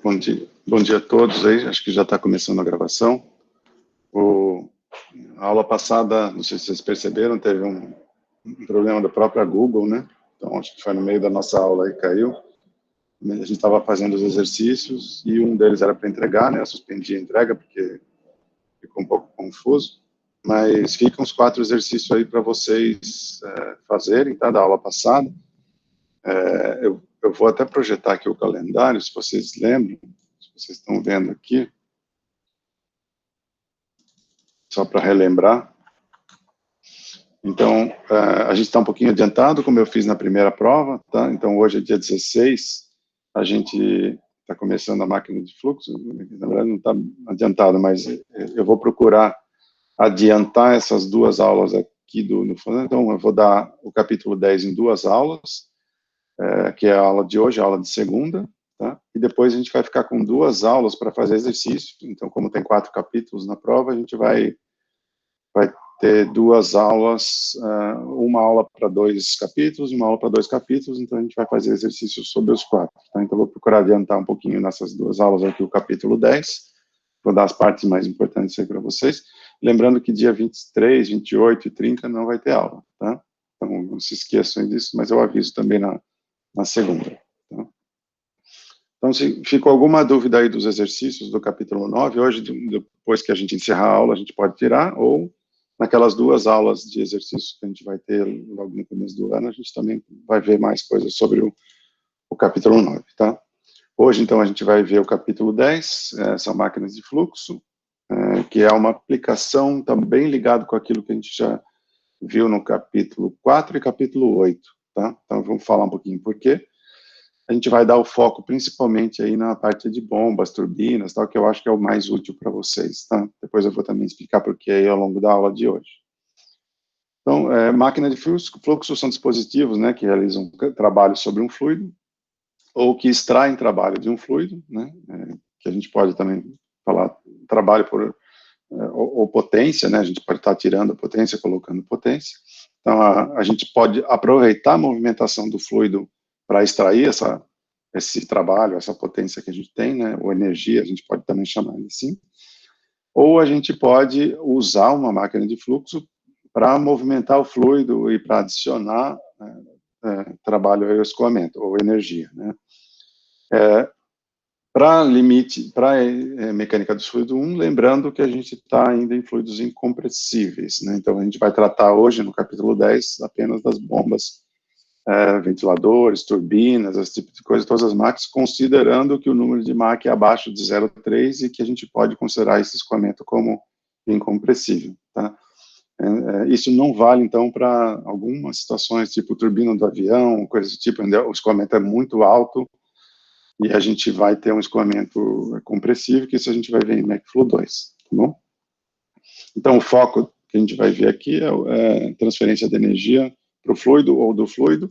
Bom dia a todos aí, acho que já está começando a gravação. A aula passada, não sei se vocês perceberam, teve um problema da própria Google, né? Então, acho que foi no meio da nossa aula aí, caiu. A gente estava fazendo os exercícios e um deles era para entregar, né? Eu suspendi a entrega porque ficou um pouco confuso, mas ficam os 4 exercícios aí para vocês fazerem, tá? Da aula passada. Eu vou até projetar aqui o calendário, se vocês lembram, se vocês estão vendo aqui, só para relembrar. Então, a gente está um pouquinho adiantado, como eu fiz na primeira prova, tá? Então, hoje é dia 16, a gente está começando a máquina de fluxo, na verdade não está adiantado, mas eu vou procurar adiantar essas 2 aulas aqui no fundo. Então, eu vou dar o capítulo 10 em 2 aulas, que é a aula de hoje, a aula de segunda, tá? E depois a gente vai ficar com 2 aulas para fazer exercício. Então, como tem 4 capítulos na prova, a gente vai ter 2 aulas, uma aula para 2 capítulos, uma aula para 2 capítulos, então a gente vai fazer exercícios sobre os 4, tá? Então, eu vou procurar adiantar um pouquinho nessas 2 aulas aqui, o capítulo 10, vou dar as partes mais importantes aí para vocês, lembrando que dia 23, 28 e 30 não vai ter aula, tá? Então, não se esqueçam disso, mas eu aviso também na segunda, tá? Então, se ficou alguma dúvida aí dos exercícios do capítulo 9, hoje, depois que a gente encerrar a aula, a gente pode tirar, ou naquelas 2 aulas de exercícios que a gente vai ter logo no começo do ano, a gente também vai ver mais coisas sobre o capítulo 9, tá? Hoje, então, a gente vai ver o capítulo 10, são máquinas de fluxo, que é uma aplicação também ligado com aquilo que a gente já viu no capítulo 4 e capítulo 8, tá? Então, vamos falar um pouquinho por quê. A gente vai dar o foco principalmente aí na parte de bombas, turbinas, tal, que eu acho que é o mais útil para vocês, tá? Depois eu vou também explicar por que aí ao longo da aula de hoje. Então, máquina de fluxo são dispositivos, né, que realizam trabalho sobre um fluido, ou que extraem trabalho de um fluido, né, que a gente pode também falar trabalho por, ou potência, né, a gente pode estar tirando a potência, colocando potência. Então, a gente pode aproveitar a movimentação do fluido para extrair esse trabalho, essa potência que a gente tem, né, ou energia, a gente pode também chamar assim, ou a gente pode usar uma máquina de fluxo para movimentar o fluido e para adicionar trabalho ao escoamento, ou energia, né. Para mecânica dos fluidos 1, lembrando que a gente está ainda em fluidos incompressíveis, né? Então, a gente vai tratar hoje, no capítulo 10, apenas das bombas, ventiladores, turbinas, esse tipo de coisa, todas as máquinas, considerando que o número de Mach é abaixo de 0,3 e que a gente pode considerar esse escoamento como incompressível, tá? Isso não vale, então, para algumas situações, tipo turbina do avião, coisa do tipo, o escoamento é muito alto, e a gente vai ter um escoamento compressivo, que isso a gente vai ver em McFlow 2, tá bom? Então, o foco que a gente vai ver aqui é transferência de energia para o fluido ou do fluido,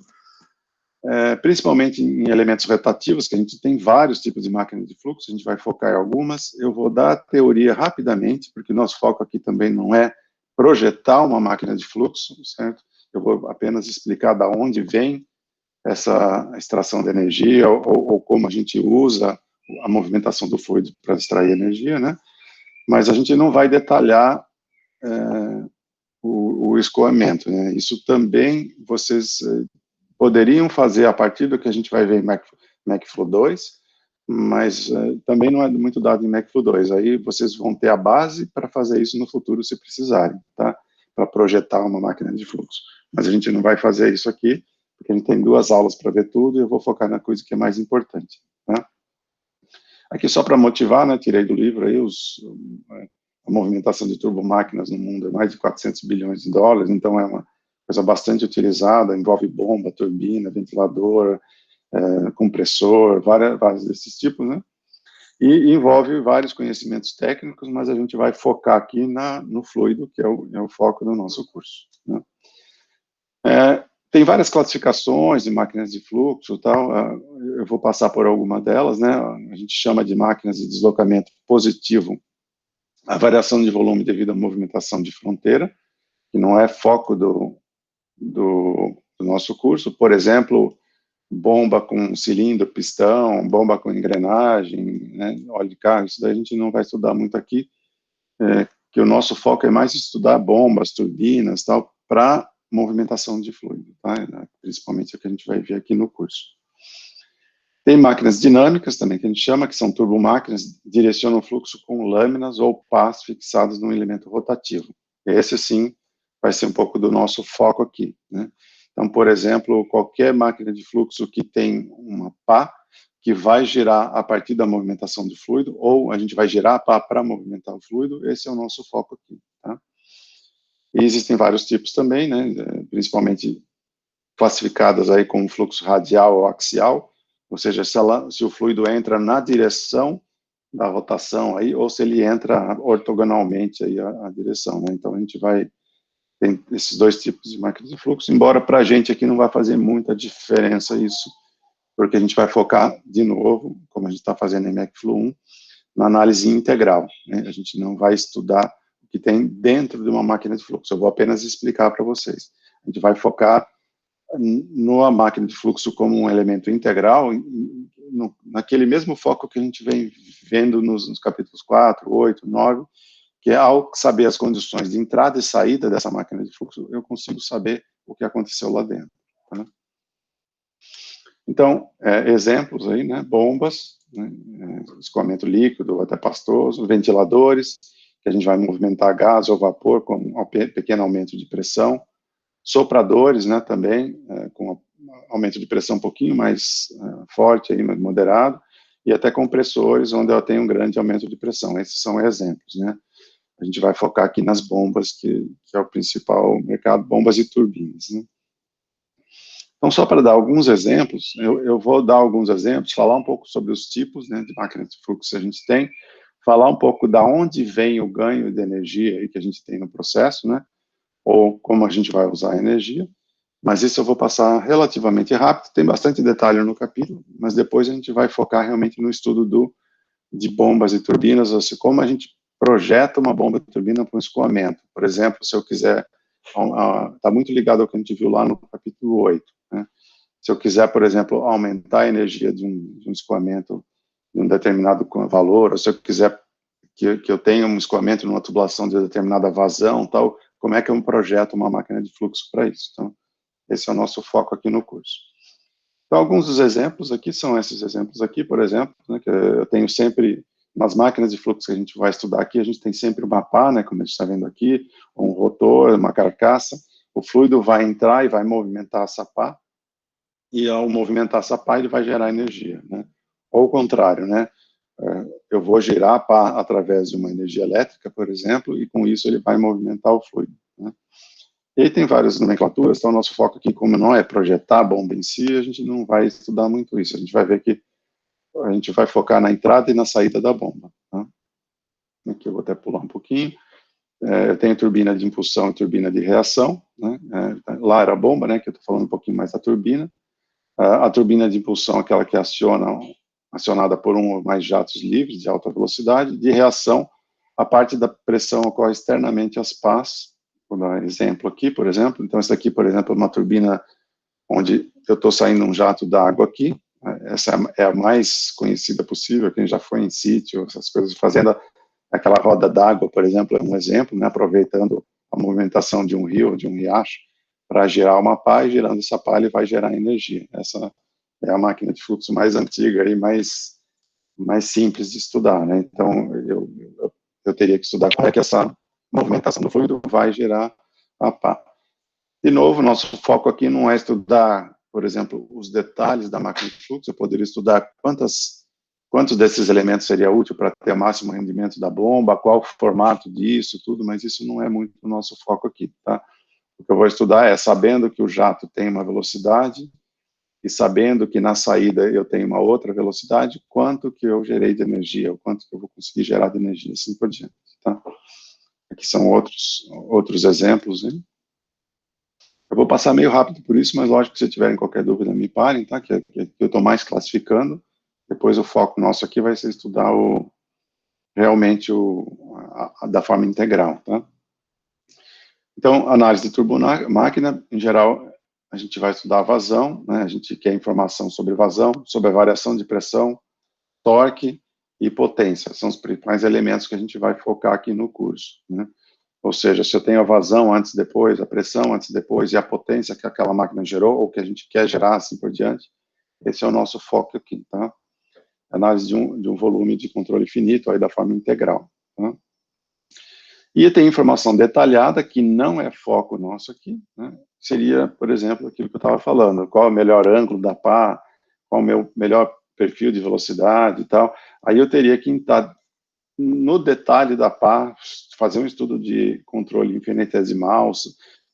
principalmente em elementos rotativos, que a gente tem vários tipos de máquinas de fluxo, a gente vai focar em algumas. Eu vou dar a teoria rapidamente, porque o nosso foco aqui também não é projetar uma máquina de fluxo, certo? Eu vou apenas explicar da onde vem essa extração de energia, ou como a gente usa a movimentação do fluido para extrair energia, né? Mas a gente não vai detalhar o escoamento, né? Isso também vocês poderiam fazer a partir do que a gente vai ver em McFlow 2, mas também não é muito dado em McFlow 2. Aí vocês vão ter a base para fazer isso no futuro, se precisarem, tá? Para projetar uma máquina de fluxo. Mas a gente não vai fazer isso aqui, porque a gente tem 2 aulas para ver tudo, e eu vou focar na coisa que é mais importante, tá? Aqui só para motivar, né, tirei do livro aí a movimentação de turbomáquinas no mundo é mais de 400 bilhões de dólares, então é uma coisa bastante utilizada, envolve bomba, turbina, ventilador, compressor, vários desses tipos, né? E envolve vários conhecimentos técnicos, mas a gente vai focar aqui no fluido, que é o foco do nosso curso, né? Tem várias classificações de máquinas de fluxo, tal, eu vou passar por alguma delas, né? A gente chama de máquinas de deslocamento positivo a variação de volume devido à movimentação de fronteira, que não é foco do nosso curso. Por exemplo, bomba com cilindro, pistão, bomba com engrenagem, né, óleo de carro, isso daí a gente não vai estudar muito aqui, que o nosso foco é mais estudar bombas, turbinas, tal, para movimentação de fluido, tá? Principalmente o que a gente vai ver aqui no curso. Tem máquinas dinâmicas também, que a gente chama, que são turbomáquinas, direcionam o fluxo com lâminas ou pás fixadas num elemento rotativo. Esse, sim, vai ser um pouco do nosso foco aqui, né? Então, por exemplo, qualquer máquina de fluxo que tem uma pá, que vai girar a partir da movimentação do fluido, ou a gente vai girar a pá para movimentar o fluido, esse é o nosso foco aqui, tá? E existem vários tipos também, né? Principalmente classificadas aí como fluxo radial ou axial, ou seja, se o fluido entra na direção da rotação aí, ou se ele entra ortogonalmente aí a direção, né? Então a gente vai tem esses dois tipos de máquinas de fluxo, embora para a gente aqui não vai fazer muita diferença isso, porque a gente vai focar de novo, como a gente está fazendo em MacFlu 1, na análise integral, né? A gente não vai estudar o que tem dentro de uma máquina de fluxo, eu vou apenas explicar para vocês. A gente vai focar numa máquina de fluxo como um elemento integral, naquele mesmo foco que a gente vem vendo nos capítulos 4, 8, 9, que é ao saber as condições de entrada e saída dessa máquina de fluxo, eu consigo saber o que aconteceu lá dentro. Tá? Então, exemplos aí, né, bombas, né, escoamento líquido até pastoso, ventiladores, que a gente vai movimentar gás ou vapor com um pequeno aumento de pressão, sopradores, né, também, com aumento de pressão um pouquinho mais forte, aí, mais moderado, e até compressores, onde eu tenho um grande aumento de pressão. Esses são exemplos, né. A gente vai focar aqui nas bombas, que é o principal mercado, bombas e turbinas, né. Então, só para dar alguns exemplos, eu vou dar alguns exemplos, falar um pouco sobre os tipos, né, de máquinas de fluxo que a gente tem, falar um pouco da onde vem o ganho de energia aí que a gente tem no processo, né, ou como a gente vai usar a energia, mas isso eu vou passar relativamente rápido, tem bastante detalhe no capítulo, mas depois a gente vai focar realmente no estudo de bombas e turbinas, ou seja, como a gente projeta uma bomba e turbina para um escoamento. Por exemplo, se eu quiser, está muito ligado ao que a gente viu lá no capítulo 8, né? Se eu quiser, por exemplo, aumentar a energia de um escoamento de um determinado valor, ou se eu quiser que eu tenha um escoamento numa tubulação de determinada vazão, tal, como é que eu projeto uma máquina de fluxo para isso? Então, esse é o nosso foco aqui no curso. Então, alguns dos exemplos aqui são esses exemplos aqui, por exemplo, né, que eu tenho sempre, nas máquinas de fluxo que a gente vai estudar aqui, a gente tem sempre uma pá, né, como a gente está vendo aqui, um rotor, uma carcaça, o fluido vai entrar e vai movimentar essa pá, e ao movimentar essa pá, ele vai gerar energia, né? Ou o contrário, né? Eu vou girar a pá através de uma energia elétrica, por exemplo, e com isso ele vai movimentar o fluido, né? E aí tem várias nomenclaturas, então o nosso foco aqui, como não é projetar a bomba em si, a gente não vai estudar muito isso, a gente vai ver que a gente vai focar na entrada e na saída da bomba, tá? Aqui eu vou até pular um pouquinho. Eu tenho turbina de impulsão e turbina de reação, né? Lá era a bomba, né, que eu estou falando um pouquinho mais da turbina. A turbina de impulsão é aquela que é acionada por um ou mais jatos livres de alta velocidade. De reação, a parte da pressão ocorre externamente às pás. Vou dar um exemplo aqui, por exemplo. Então, essa aqui, por exemplo, é uma turbina onde eu estou saindo um jato d'água aqui. Essa é a mais conhecida possível, quem já foi em sítio, essas coisas, fazendo aquela roda d'água, por exemplo, é um exemplo, né, aproveitando a movimentação de um rio, de um riacho, para girar uma pá, e girando essa pá ele vai gerar energia. Essa é a máquina de fluxo mais antiga e mais simples de estudar, né? Então, eu teria que estudar como é que essa movimentação do fluido vai gerar a pá. De novo, nosso foco aqui não é estudar, por exemplo, os detalhes da máquina de fluxo, eu poderia estudar quantos desses elementos seria útil para ter o máximo rendimento da bomba, qual o formato disso, tudo, mas isso não é muito o nosso foco aqui, tá? O que eu vou estudar é, sabendo que o jato tem uma velocidade e sabendo que na saída eu tenho uma outra velocidade, quanto que eu gerei de energia, o quanto que eu vou conseguir gerar de energia, assim por diante, tá? Aqui são outros exemplos, hein? Eu vou passar meio rápido por isso, mas lógico que se tiverem qualquer dúvida, me parem, tá? Que eu estou mais classificando. Depois o foco nosso aqui vai ser estudar realmente da forma integral, tá? Então, análise de turbomáquina, em geral, a gente vai estudar a vazão, né? A gente quer informação sobre vazão, sobre a variação de pressão, torque e potência. São os principais elementos que a gente vai focar aqui no curso, né? Ou seja, se eu tenho a vazão antes e depois, a pressão antes e depois, e a potência que aquela máquina gerou, ou que a gente quer gerar, assim por diante, esse é o nosso foco aqui, tá? Análise de um volume de controle finito, aí da forma integral, tá? E tem informação detalhada, que não é foco nosso aqui, né? Seria, por exemplo, aquilo que eu estava falando, qual é o melhor ângulo da pá, qual é o meu melhor perfil de velocidade e tal. Aí eu teria que entrar no detalhe da pá, fazer um estudo de controle infinitesimal,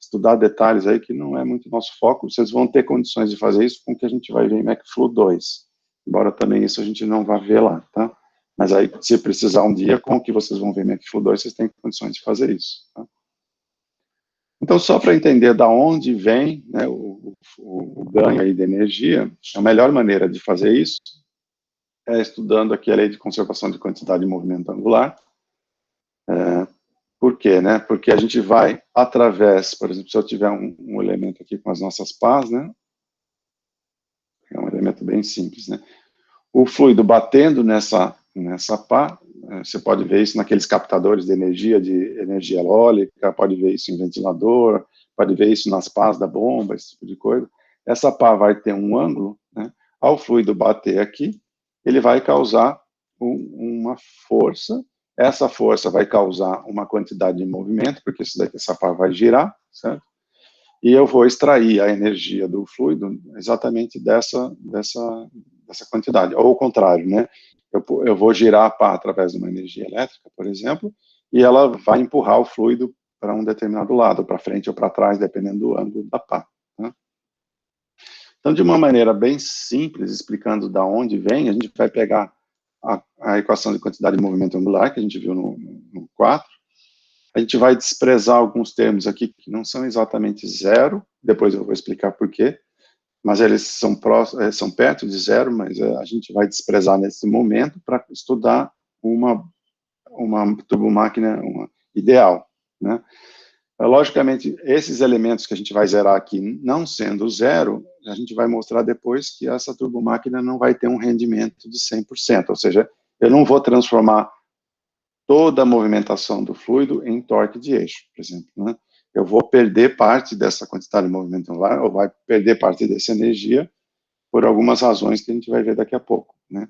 estudar detalhes aí que não é muito nosso foco. Vocês vão ter condições de fazer isso com o que a gente vai ver em MacFlu 2, embora também isso a gente não vá ver lá, tá? Mas aí, se precisar um dia, com o que vocês vão ver em MacFlu 2, vocês têm condições de fazer isso, tá? Então, só para entender da onde vem, né, o ganho aí de energia, a melhor maneira de fazer isso é estudando aqui a lei de conservação de quantidade de movimento angular. Por quê, né? Porque a gente vai através, por exemplo, se eu tiver um elemento aqui com as nossas pás, né? É um elemento bem simples, né? O fluido batendo nessa pá, você pode ver isso naqueles captadores de energia eólica, pode ver isso em ventilador, pode ver isso nas pás da bomba, esse tipo de coisa. Essa pá vai ter um ângulo, né? Ao fluido bater aqui, ele vai causar uma força. Essa força vai causar uma quantidade de movimento, porque essa pá vai girar, certo? E eu vou extrair a energia do fluido exatamente dessa quantidade, ou o contrário, né? Eu vou girar a pá através de uma energia elétrica, por exemplo, e ela vai empurrar o fluido para um determinado lado, para frente ou para trás, dependendo do ângulo da pá, né? Então, de uma maneira bem simples, explicando da onde vem, a gente vai pegar a equação de quantidade de movimento angular, que a gente viu no 4, a gente vai desprezar alguns termos aqui que não são exatamente zero, depois eu vou explicar por quê, mas eles são perto de zero, mas a gente vai desprezar nesse momento para estudar uma turbomáquina ideal, né? Logicamente, esses elementos que a gente vai zerar aqui, não sendo zero, a gente vai mostrar depois que essa turbomáquina não vai ter um rendimento de 100%, ou seja, eu não vou transformar toda a movimentação do fluido em torque de eixo, por exemplo, né? Eu vou perder parte dessa quantidade de movimento angular, ou vai perder parte dessa energia, por algumas razões que a gente vai ver daqui a pouco, né?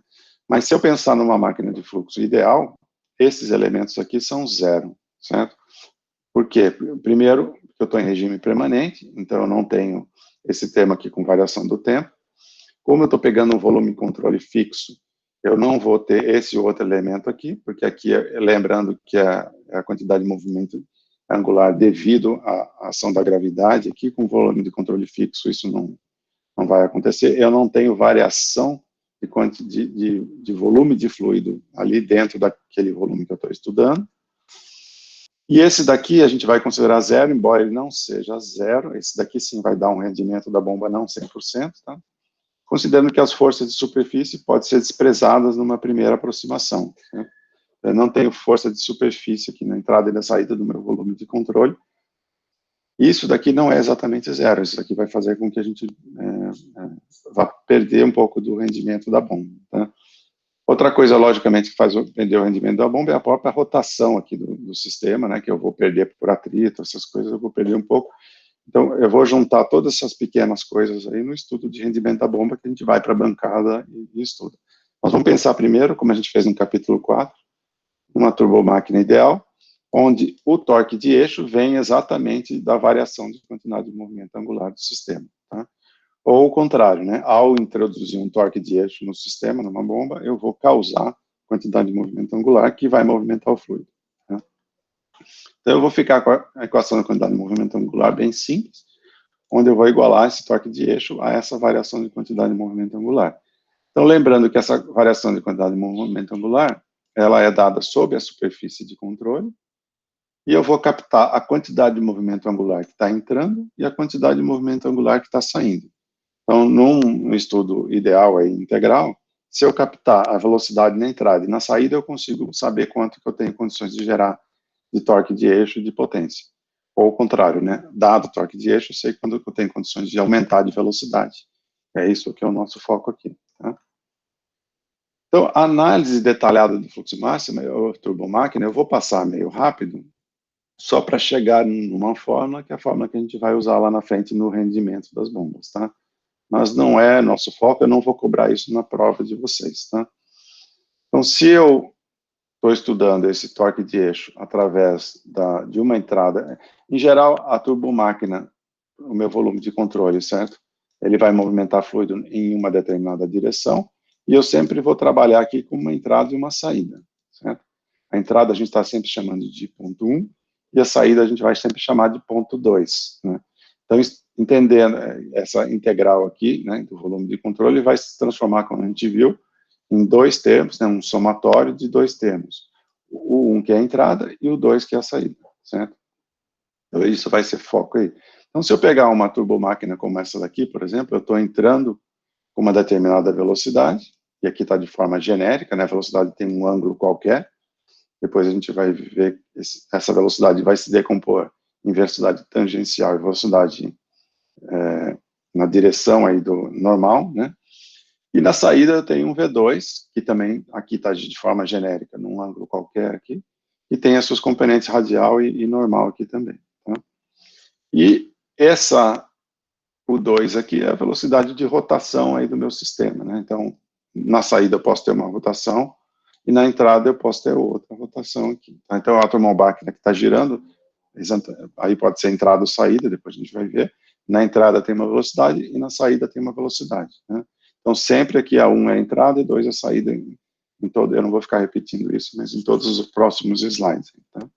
Mas se eu pensar numa máquina de fluxo ideal, esses elementos aqui são zero, certo? Por quê? Primeiro, eu estou em regime permanente, então eu não tenho esse termo aqui com variação do tempo. Como eu estou pegando um volume de controle fixo, eu não vou ter esse outro elemento aqui, porque aqui, lembrando que a quantidade de movimento angular devido à ação da gravidade, aqui com volume de controle fixo, isso não vai acontecer. Eu não tenho variação de volume de fluido ali dentro daquele volume que eu estou estudando. E esse daqui a gente vai considerar zero, embora ele não seja zero. Esse daqui sim vai dar um rendimento da bomba não 100%, tá? Considerando que as forças de superfície podem ser desprezadas numa primeira aproximação, né? Eu não tenho força de superfície aqui na entrada e na saída do meu volume de controle. Isso daqui não é exatamente zero, isso daqui vai fazer com que a gente vá perder um pouco do rendimento da bomba, tá? Outra coisa, logicamente, que faz perder o rendimento da bomba é a própria rotação aqui do sistema, né, que eu vou perder por atrito, essas coisas eu vou perder um pouco. Então, eu vou juntar todas essas pequenas coisas aí no estudo de rendimento da bomba, que a gente vai para a bancada e estuda. Nós vamos pensar primeiro, como a gente fez no capítulo 4, uma turbomáquina ideal, onde o torque de eixo vem exatamente da variação de quantidade de movimento angular do sistema, tá? Ou o contrário, né? Ao introduzir um torque de eixo no sistema, numa bomba, eu vou causar quantidade de movimento angular que vai movimentar o fluido, tá? Então, eu vou ficar com a equação da quantidade de movimento angular bem simples, onde eu vou igualar esse torque de eixo a essa variação de quantidade de movimento angular. Então, lembrando que essa variação de quantidade de movimento angular, ela é dada sob a superfície de controle, e eu vou captar a quantidade de movimento angular que está entrando e a quantidade de movimento angular que está saindo. Então, num estudo ideal aí, integral, se eu captar a velocidade na entrada e na saída, eu consigo saber quanto que eu tenho condições de gerar de torque de eixo e de potência. ou o contrário, né? Dado o torque de eixo, eu sei quando eu tenho condições de aumentar de velocidade. É isso que é o nosso foco aqui. Tá? Então, a análise detalhada do fluxo máximo, ou turbomáquina, eu vou passar meio rápido, só para chegar numa fórmula, que é a fórmula que a gente vai usar lá na frente no rendimento das bombas, tá? Mas não é nosso foco, eu não vou cobrar isso na prova de vocês, tá? Então, se eu estou estudando esse torque de eixo através de uma entrada, em geral, a turbomáquina, o meu volume de controle, certo? Ele vai movimentar fluido em uma determinada direção, e eu sempre vou trabalhar aqui com uma entrada e uma saída, certo? A entrada a gente está sempre chamando de ponto 1, e a saída a gente vai sempre chamar de ponto 2, né? Então, entendendo essa integral aqui, né, do volume de controle, vai se transformar, como a gente viu, em dois termos, né, um somatório de dois termos. O 1 que é a entrada e o 2 que é a saída, certo? Então, isso vai ser foco aí. Então, se eu pegar uma turbomáquina como essa daqui, por exemplo, eu estou entrando com uma determinada velocidade, e aqui está de forma genérica, né, a velocidade tem um ângulo qualquer, depois a gente vai ver essa velocidade vai se decompor em velocidade tangencial e velocidade na direção aí do normal, né? E na saída eu tenho um V2, que também aqui está de forma genérica, num ângulo qualquer aqui, e tem as suas componentes radial e normal aqui também. Tá? E o 2 aqui é a velocidade de rotação aí do meu sistema, né? Então, na saída eu posso ter uma rotação, e na entrada eu posso ter outra rotação aqui. Tá? Então, a automáquina que está girando, aí pode ser entrada ou saída, depois a gente vai ver. Na entrada tem uma velocidade e na saída tem uma velocidade, né? Então, sempre aqui a 1 é a entrada e 2 é a saída. Eu não vou ficar repetindo isso, mas em todos os próximos slides. Tá?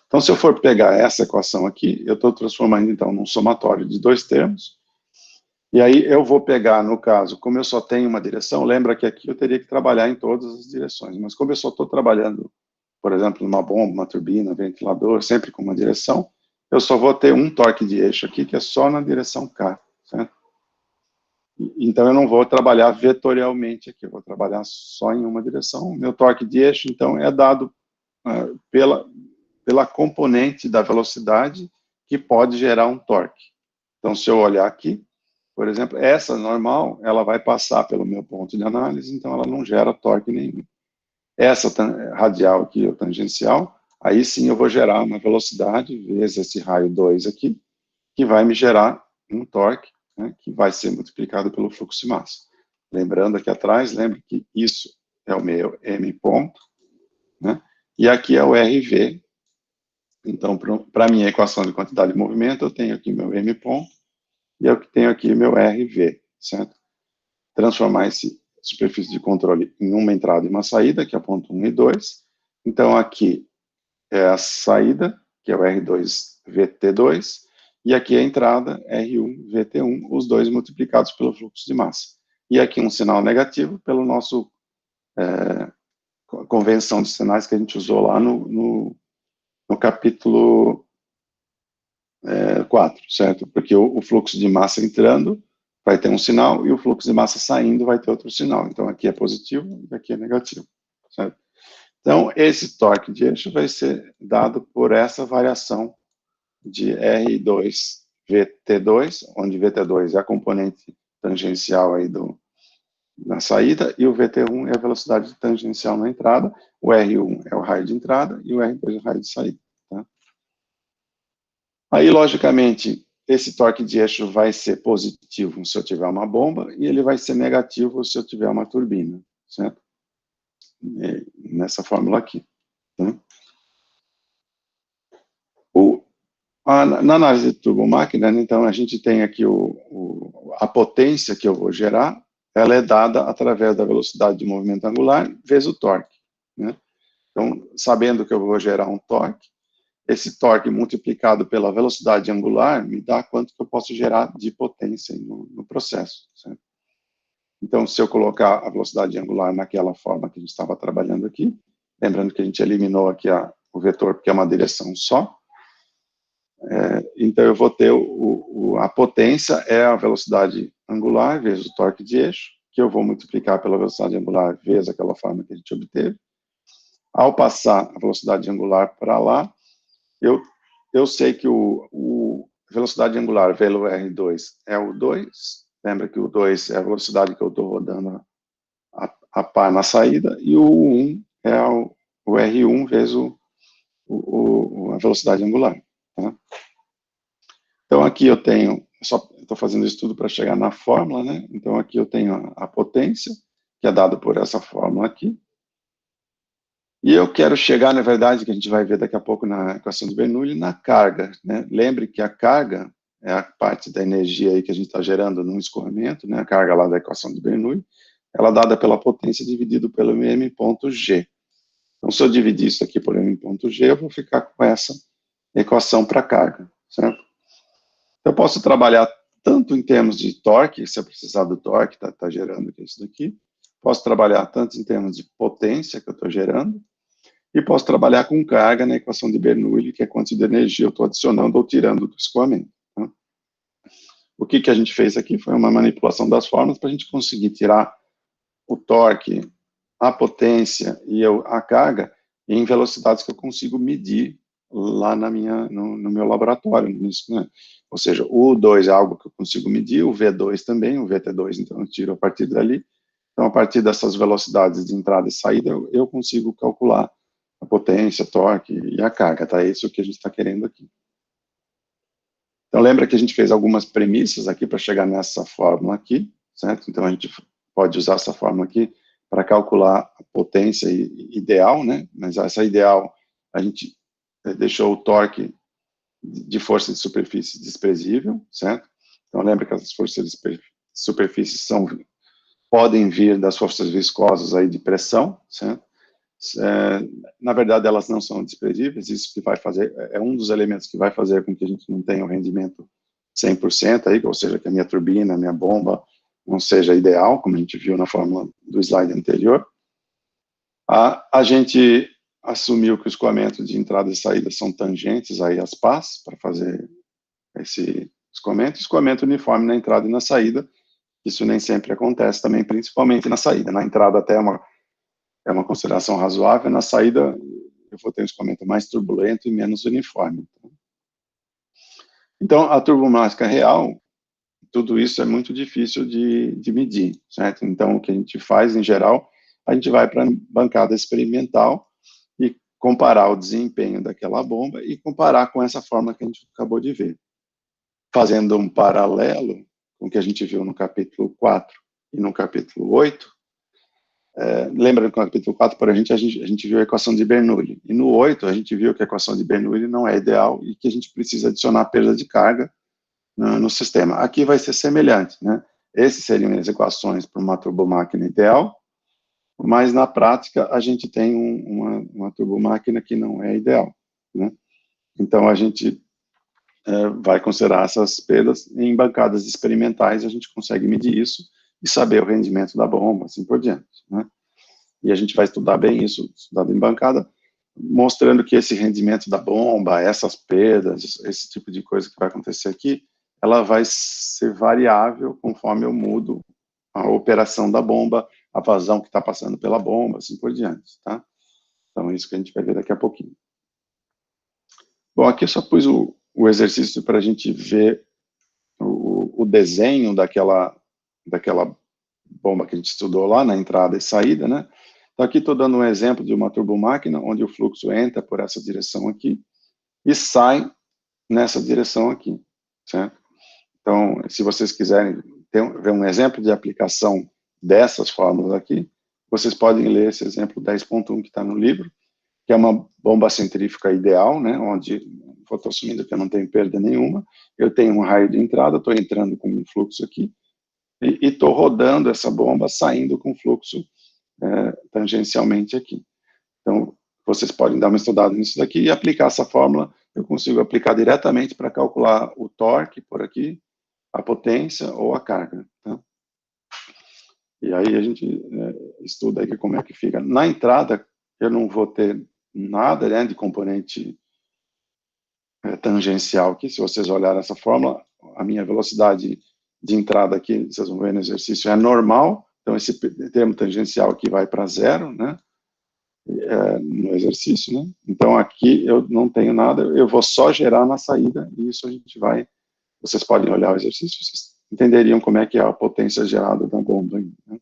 Então, se eu for pegar essa equação aqui, eu estou transformando, então, num somatório de dois termos. E aí eu vou pegar, no caso, como eu só tenho uma direção, lembra que aqui eu teria que trabalhar em todas as direções. Mas como eu só estou trabalhando, por exemplo, numa bomba, uma turbina, ventilador, sempre com uma direção, eu só vou ter um torque de eixo aqui, que é só na direção K, certo? Então, eu não vou trabalhar vetorialmente aqui, eu vou trabalhar só em uma direção. Meu torque de eixo, então, é dado pela componente da velocidade que pode gerar um torque. Então, se eu olhar aqui, por exemplo, essa normal, ela vai passar pelo meu ponto de análise, então ela não gera torque nenhum. Essa radial aqui, ou tangencial, aí sim eu vou gerar uma velocidade vezes esse raio 2 aqui, que vai me gerar um torque, né, que vai ser multiplicado pelo fluxo de massa. Lembrando aqui atrás, lembre que isso é o meu M ponto, né, e aqui é o RV. Então, para a minha equação de quantidade de movimento, eu tenho aqui meu M ponto, e eu tenho aqui meu RV, certo? Transformar esse superfície de controle em uma entrada e uma saída, que é ponto 1 e 2. Então, aqui é a saída, que é o R2 VT2, e aqui é a entrada, R1 VT1, os dois multiplicados pelo fluxo de massa. E aqui um sinal negativo pelo nosso convenção de sinais que a gente usou lá no capítulo 4, certo? Porque o fluxo de massa entrando vai ter um sinal e o fluxo de massa saindo vai ter outro sinal. Então, aqui é positivo e aqui é negativo, certo? Então, esse torque de eixo vai ser dado por essa variação de R2 VT2, onde VT2 é a componente tangencial aí na saída, e o VT1 é a velocidade tangencial na entrada, o R1 é o raio de entrada e o R2 é o raio de saída. Tá? Aí, logicamente, esse torque de eixo vai ser positivo se eu tiver uma bomba e ele vai ser negativo se eu tiver uma turbina, certo? Nessa fórmula aqui. Tá? Na análise de turbomáquina, então, a gente tem aqui a potência que eu vou gerar, ela é dada através da velocidade de movimento angular vezes o torque. Né? Então, sabendo que eu vou gerar um torque, esse torque multiplicado pela velocidade angular me dá quanto que eu posso gerar de potência no processo. Certo? Então, se eu colocar a velocidade angular naquela forma que a gente estava trabalhando aqui, lembrando que a gente eliminou aqui o vetor porque é uma direção só, então eu vou ter a potência é a velocidade angular vezes o torque de eixo, que eu vou multiplicar pela velocidade angular vezes aquela forma que a gente obteve. Ao passar a velocidade angular para lá, eu eu sei que o velocidade angular pelo R2 é o 2, lembra que o 2 é a velocidade que eu estou rodando a pá na saída, e o 1 é o R1 vezes a velocidade angular. Tá? Então, aqui eu tenho, estou fazendo isso tudo para chegar na fórmula, né? Então, aqui eu tenho a potência, que é dada por essa fórmula aqui. E eu quero chegar, na verdade, que a gente vai ver daqui a pouco na equação de Bernoulli, na carga, né? Lembre que a carga é a parte da energia aí que a gente está gerando no escorrimento, né? A carga lá da equação de Bernoulli, ela é dada pela potência dividido pelo m ponto g. Então, se eu dividir isso aqui por m ponto g, eu vou ficar com essa equação para carga, certo? Eu posso trabalhar tanto em termos de torque, se eu precisar do torque, está gerando isso daqui. Posso trabalhar tanto em termos de potência que eu estou gerando, e posso trabalhar com carga na equação de Bernoulli, que é quanto de energia eu estou adicionando ou tirando do escoamento. Tá? O que a gente fez aqui foi uma manipulação das fórmulas para a gente conseguir tirar o torque, a potência e a carga em velocidades que eu consigo medir lá no meu laboratório. Né? Ou seja, o U2 é algo que eu consigo medir, o V2 também, o VT2, então eu tiro a partir dali. Então, a partir dessas velocidades de entrada e saída, eu consigo calcular a potência, torque e a carga, tá? É isso que a gente está querendo aqui. Então, lembra que a gente fez algumas premissas aqui para chegar nessa fórmula aqui, certo? Então, a gente pode usar essa fórmula aqui para calcular a potência ideal, né? Mas essa ideal, a gente deixou o torque de força de superfície desprezível, certo? Então, lembra que as forças de superfície podem vir das forças viscosas aí de pressão, certo? Na verdade, elas não são desprezíveis, isso que vai fazer, é um dos elementos que vai fazer com que a gente não tenha um rendimento 100% aí, ou seja, que a minha turbina, a minha bomba não seja ideal, como a gente viu na fórmula do slide anterior. A gente assumiu que o escoamento de entrada e saída são tangentes aí às pás, para fazer esse escoamento uniforme na entrada e na saída. Isso nem sempre acontece também, principalmente na saída. Na entrada até é uma consideração razoável, na saída eu vou ter um escoamento mais turbulento e menos uniforme. Então, a turbomágica real, tudo isso é muito difícil de medir, certo? Então, o que a gente faz, em geral, a gente vai para a bancada experimental e comparar o desempenho daquela bomba e comparar com essa forma que a gente acabou de ver. Fazendo um paralelo com o que a gente viu no capítulo 4 e no capítulo 8, lembra que no capítulo 4, a gente viu a equação de Bernoulli. E no 8, a gente viu que a equação de Bernoulli não é ideal e que a gente precisa adicionar perda de carga no sistema. Aqui vai ser semelhante, né? Essas seriam as equações para uma turbomáquina ideal, mas na prática a gente tem uma turbomáquina que não é ideal, né? Então a gente vai considerar essas perdas em bancadas experimentais, a gente consegue medir isso e saber o rendimento da bomba, assim por diante, né? E a gente vai estudar bem isso, estudado em bancada, mostrando que esse rendimento da bomba, essas perdas, esse tipo de coisa que vai acontecer aqui, ela vai ser variável conforme eu mudo a operação da bomba, a vazão que está passando pela bomba, assim por diante, tá? Então, é isso que a gente vai ver daqui a pouquinho. Bom, aqui eu só pus o exercício para a gente ver o desenho daquela bomba que a gente estudou lá na entrada e saída, né? Então, aqui estou dando um exemplo de uma turbomáquina, onde o fluxo entra por essa direção aqui e sai nessa direção aqui, certo? Então, se vocês quiserem ver um exemplo de aplicação dessas fórmulas aqui, vocês podem ler esse exemplo 10.1 que está no livro, que é uma bomba centrífuga ideal, né, onde, estou assumindo que eu não tenho perda nenhuma, eu tenho um raio de entrada, estou entrando com um fluxo aqui, e estou rodando essa bomba, saindo com fluxo tangencialmente aqui. Então, vocês podem dar uma estudada nisso daqui e aplicar essa fórmula, eu consigo aplicar diretamente para calcular o torque por aqui, a potência ou a carga. Tá? E aí a gente estuda aqui como é que fica. Na entrada, eu não vou ter nada, né, de componente tangencial aqui. Se vocês olharem essa fórmula, a minha velocidade de entrada aqui, vocês vão ver no exercício, é normal. Então, esse termo tangencial aqui vai para zero, né? no exercício, né? Então, aqui eu não tenho nada, eu vou só gerar na saída, e isso a gente vai, vocês podem olhar o exercício, vocês entenderiam como é que é a potência gerada da bomba, né?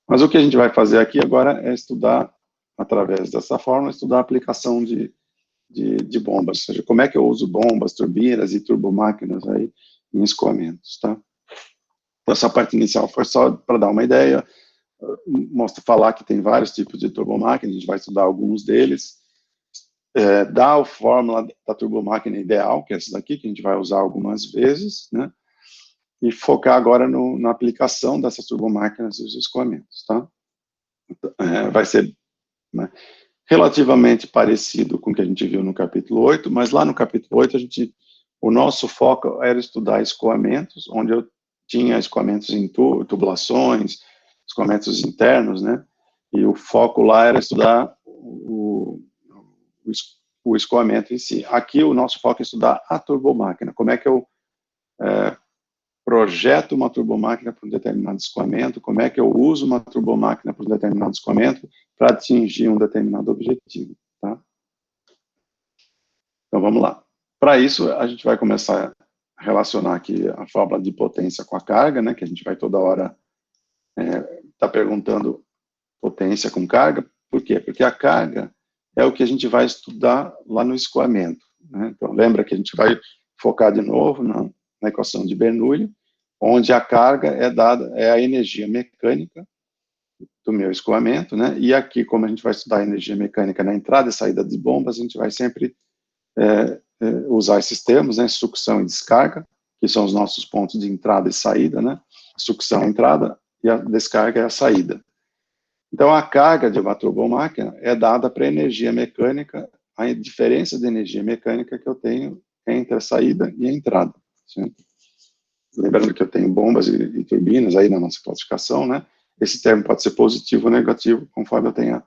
Mas o que a gente vai fazer aqui agora é estudar, através dessa forma, estudar a aplicação de bombas, ou seja, como é que eu uso bombas, turbinas e turbomáquinas aí em escoamentos, tá? Então, essa parte inicial foi só para dar uma ideia, falar que tem vários tipos de turbomáquina, a gente vai estudar alguns deles, dar a fórmula da turbomáquina ideal, que é essa daqui, que a gente vai usar algumas vezes, né? E focar agora na aplicação dessas turbomáquinas e os escoamentos, tá? Vai ser, né, relativamente parecido com o que a gente viu no capítulo 8, mas lá no capítulo 8 o nosso foco era estudar escoamentos, onde eu tinha escoamentos em tubulações, escoamentos internos, né? E o foco lá era estudar o escoamento em si. Aqui o nosso foco é estudar a turbomáquina, como é que eu projeto uma turbomáquina para um determinado escoamento, como é que eu uso uma turbomáquina para um determinado escoamento para atingir um determinado objetivo, tá? Então, vamos lá. Para isso, a gente vai começar a relacionar aqui a fórmula de potência com a carga, né, que a gente vai toda hora tá perguntando potência com carga. Por quê? Porque a carga é o que a gente vai estudar lá no escoamento, né? Então, lembra que a gente vai focar de novo na equação de Bernoulli, onde a carga é a energia mecânica do meu escoamento, né? E aqui, como a gente vai estudar a energia mecânica na entrada e saída de bombas, a gente vai sempre usar esses termos, né? Sucção e descarga, que são os nossos pontos de entrada e saída, né? A sucção é a entrada e a descarga é a saída. Então, a carga de uma turbomáquina é dada para a energia mecânica, a diferença de energia mecânica que eu tenho entre a saída e a entrada, certo? Lembrando que eu tenho bombas e turbinas aí na nossa classificação, né? Esse termo pode ser positivo ou negativo, conforme eu tenha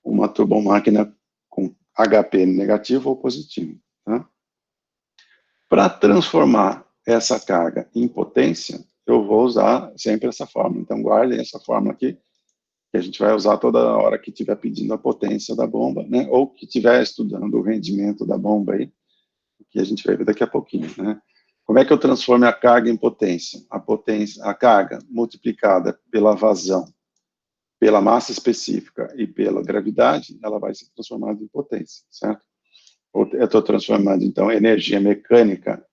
uma turbomáquina com HP negativo ou positivo, tá? Para transformar essa carga em potência, eu vou usar sempre essa fórmula. Então, guardem essa fórmula aqui, que a gente vai usar toda hora que estiver pedindo a potência da bomba, né? Ou que estiver estudando o rendimento da bomba aí, que a gente vai ver daqui a pouquinho, né? Como é que eu transformo a carga em potência? A carga multiplicada pela vazão, pela massa específica e pela gravidade, ela vai ser transformada em potência, certo? Eu estou transformando, então, energia mecânica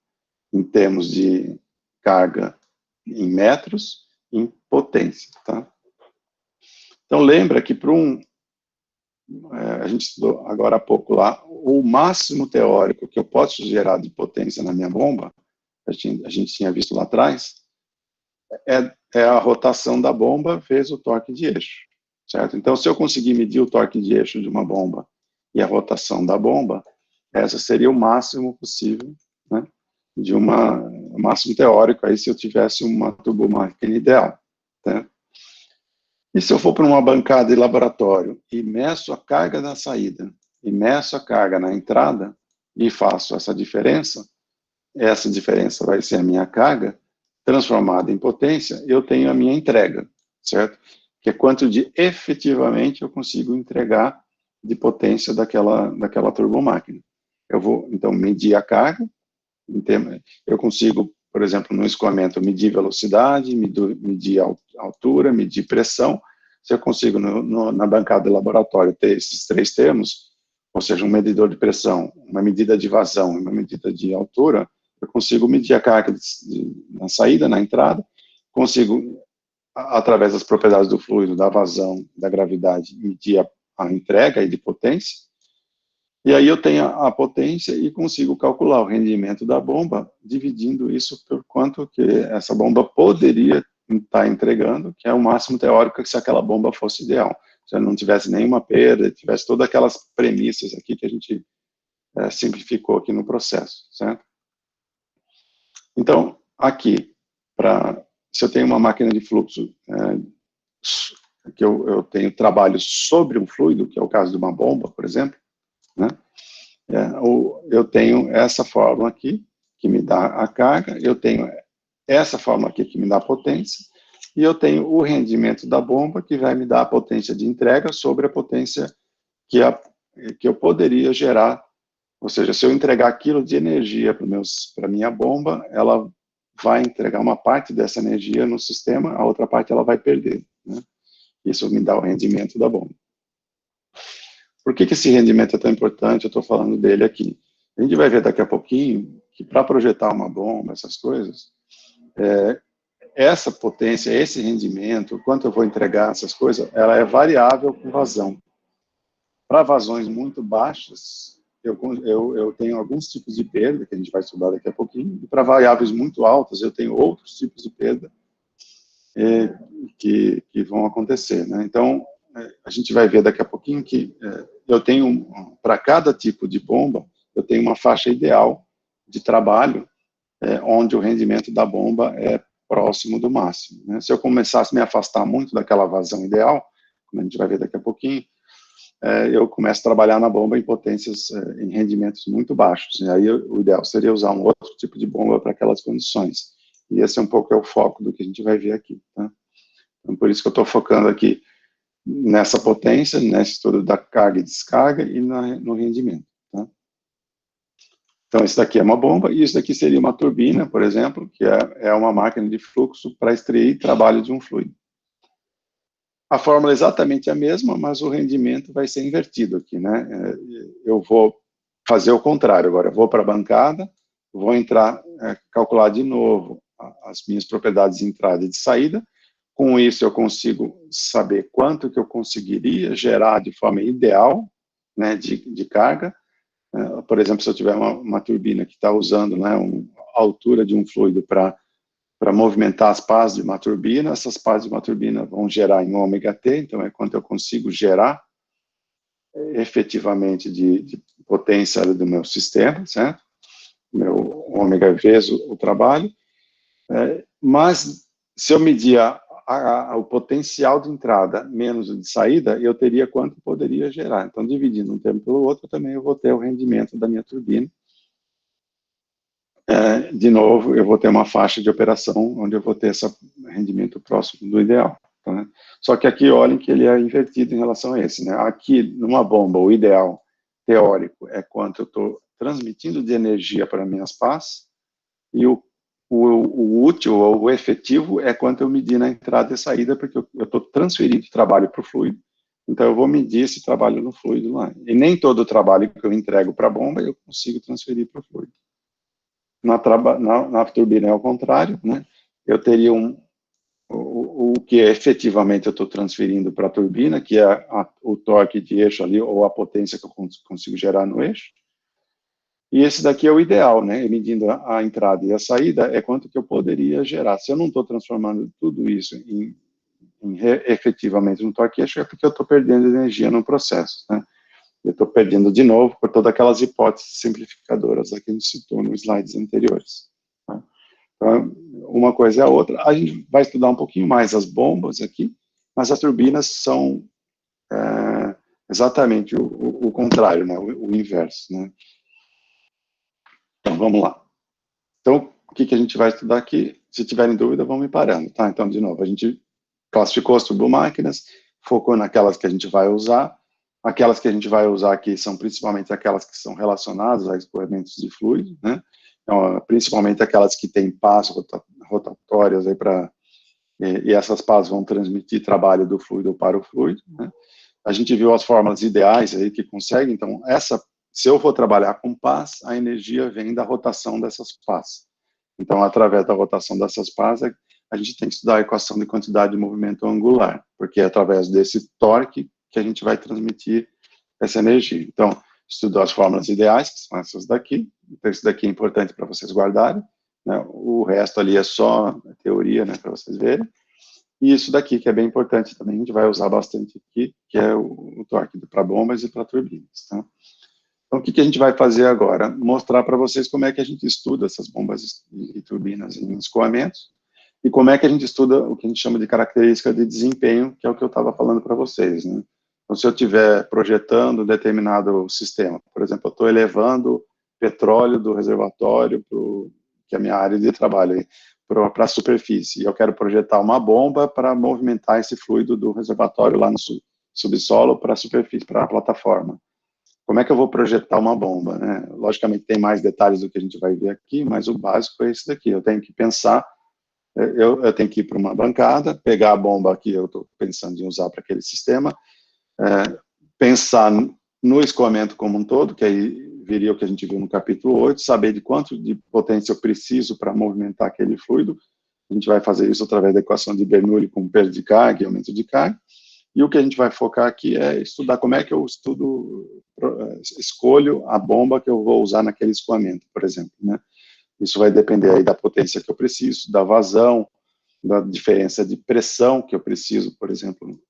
em termos de carga em metros, em potência, tá? Então, lembra que a gente estudou agora há pouco lá, o máximo teórico que eu posso gerar de potência na minha bomba, a gente tinha visto lá atrás, é a rotação da bomba vezes o torque de eixo, certo? Então, se eu conseguir medir o torque de eixo de uma bomba e a rotação da bomba, essa seria o máximo possível, né, o máximo teórico aí se eu tivesse uma turbomáquina ideal, né? E se eu for para uma bancada de laboratório e meço a carga na saída e meço a carga na entrada e faço essa diferença vai ser a minha carga transformada em potência, eu tenho a minha entrega, certo? Que é quanto de efetivamente eu consigo entregar de potência daquela turbomáquina. Eu vou, então, medir a carga, eu consigo, por exemplo, no escoamento, medir velocidade, medir altura, medir pressão. Se eu consigo, na bancada de laboratório, ter esses três termos, ou seja, um medidor de pressão, uma medida de vazão e uma medida de altura, eu consigo medir a carga na saída, na entrada, consigo, através das propriedades do fluido, da vazão, da gravidade, medir a entrega de potência, e aí eu tenho a potência e consigo calcular o rendimento da bomba, dividindo isso por quanto que essa bomba poderia estar entregando, que é o máximo teórico se aquela bomba fosse ideal. Se ela não tivesse nenhuma perda, tivesse todas aquelas premissas aqui que a gente simplificou aqui no processo, certo? Então, aqui, se eu tenho uma máquina de fluxo que eu tenho trabalho sobre um fluido, que é o caso de uma bomba, por exemplo, né? Eu tenho essa fórmula aqui, que me dá a carga, eu tenho essa fórmula aqui, que me dá a potência, e eu tenho o rendimento da bomba, que vai me dar a potência de entrega sobre a potência que eu poderia gerar. Ou seja, se eu entregar aquilo de energia para a minha bomba, ela vai entregar uma parte dessa energia no sistema, a outra parte ela vai perder, né? Isso me dá o rendimento da bomba. Por que esse rendimento é tão importante? Eu estou falando dele aqui. A gente vai ver daqui a pouquinho que para projetar uma bomba, essas coisas, essa potência, esse rendimento, quanto eu vou entregar, essas coisas, ela é variável com vazão. Para vazões muito baixas, eu tenho alguns tipos de perda, que a gente vai estudar daqui a pouquinho, e para variáveis muito altas, eu tenho outros tipos de perda que vão acontecer, né? Então, a gente vai ver daqui a pouquinho que eu tenho, para cada tipo de bomba, eu tenho uma faixa ideal de trabalho, onde o rendimento da bomba é próximo do máximo, né? Se eu começasse a me afastar muito daquela vazão ideal, como a gente vai ver daqui a pouquinho, eu começo a trabalhar na bomba em potências, em rendimentos muito baixos, e aí o ideal seria usar um outro tipo de bomba para aquelas condições. E esse é um pouco o foco do que a gente vai ver aqui, tá? Então, por isso que eu estou focando aqui nessa potência, nesse estudo da carga e descarga e no rendimento, tá? Então, isso daqui é uma bomba, e isso daqui seria uma turbina, por exemplo, que é uma máquina de fluxo para extrair trabalho de um fluido. A fórmula é exatamente a mesma, mas o rendimento vai ser invertido aqui, né? Eu vou fazer o contrário agora. Eu vou para a bancada, vou entrar, calcular de novo as minhas propriedades de entrada e de saída. Com isso, eu consigo saber quanto que eu conseguiria gerar de forma ideal, né, de carga. Por exemplo, se eu tiver uma turbina que está usando, né, a altura de um fluido para movimentar as pás de uma turbina, essas pás de uma turbina vão gerar em ômega T, então é quanto eu consigo gerar efetivamente de potência do meu sistema, certo? Meu ômega vezes o trabalho, mas se eu medir o potencial de entrada menos o de saída, eu teria quanto poderia gerar. Então, dividindo um termo pelo outro, também eu vou ter o rendimento da minha turbina. De novo, eu vou ter uma faixa de operação onde eu vou ter esse rendimento próximo do ideal. Tá? Só que aqui, olhem que ele é invertido em relação a esse, né? Aqui, numa bomba, o ideal teórico é quanto eu estou transmitindo de energia para minhas pás, e o útil, ou o efetivo, é quanto eu medir na entrada e saída, porque eu estou transferindo trabalho para o fluido, então eu vou medir esse trabalho no fluido lá. E nem todo o trabalho que eu entrego para a bomba eu consigo transferir para o fluido. Na turbina é ao contrário, né? Eu teria o que efetivamente eu estou transferindo para a turbina, que é o torque de eixo ali, ou a potência que eu consigo gerar no eixo. E esse daqui é o ideal, né? Medindo a entrada e a saída, é quanto que eu poderia gerar. Se eu não estou transformando tudo isso efetivamente no torque eixo, é porque eu estou perdendo energia no processo, né? Eu estou perdendo de novo por todas aquelas hipóteses simplificadoras que a gente citou nos slides anteriores. Tá? Então, uma coisa é a outra. A gente vai estudar um pouquinho mais as bombas aqui, mas as turbinas são exatamente o contrário, né? O inverso, né? Então, vamos lá. Então, o que a gente vai estudar aqui? Se tiverem dúvida, vão me parando, tá? Então, de novo, a gente classificou as turbomáquinas, focou naquelas que a gente vai usar. Aquelas que a gente vai usar aqui são principalmente aquelas que são relacionadas a escoamentos de fluido, né? Então, principalmente aquelas que têm pás rotatórias aí e essas pás vão transmitir trabalho do fluido para o fluido, né? A gente viu as fórmulas ideais aí que conseguem, então se eu for trabalhar com pás, a energia vem da rotação dessas pás. Então, através da rotação dessas pás, a gente tem que estudar a equação de quantidade de movimento angular, porque é através desse torque que a gente vai transmitir essa energia. Então, estudou as fórmulas ideais, que são essas daqui. Então, isso daqui é importante para vocês guardarem, né? O resto ali é só teoria, né, para vocês verem. E isso daqui, que é bem importante também, a gente vai usar bastante aqui, que é o torque para bombas e para turbinas, tá? Então, o que a gente vai fazer agora? Mostrar para vocês como é que a gente estuda essas bombas e turbinas em escoamentos, e como é que a gente estuda o que a gente chama de característica de desempenho, que é o que eu estava falando para vocês, né? Então, se eu estiver projetando determinado sistema, por exemplo, eu estou elevando petróleo do reservatório, que é a minha área de trabalho, para a superfície. E eu quero projetar uma bomba para movimentar esse fluido do reservatório lá no subsolo para a superfície, para a plataforma. Como é que eu vou projetar uma bomba, né? Logicamente tem mais detalhes do que a gente vai ver aqui, mas o básico é esse daqui. Eu tenho que pensar, eu tenho que ir para uma bancada, pegar a bomba que eu estou pensando em usar para aquele sistema, pensar no escoamento como um todo, que aí viria o que a gente viu no capítulo 8, saber de quanto de potência eu preciso para movimentar aquele fluido. A gente vai fazer isso através da equação de Bernoulli com perda de carga e aumento de carga. E o que a gente vai focar aqui é estudar como é que eu escolho a bomba que eu vou usar naquele escoamento, por exemplo, né? Isso vai depender aí da potência que eu preciso, da vazão, da diferença de pressão que eu preciso, por exemplo,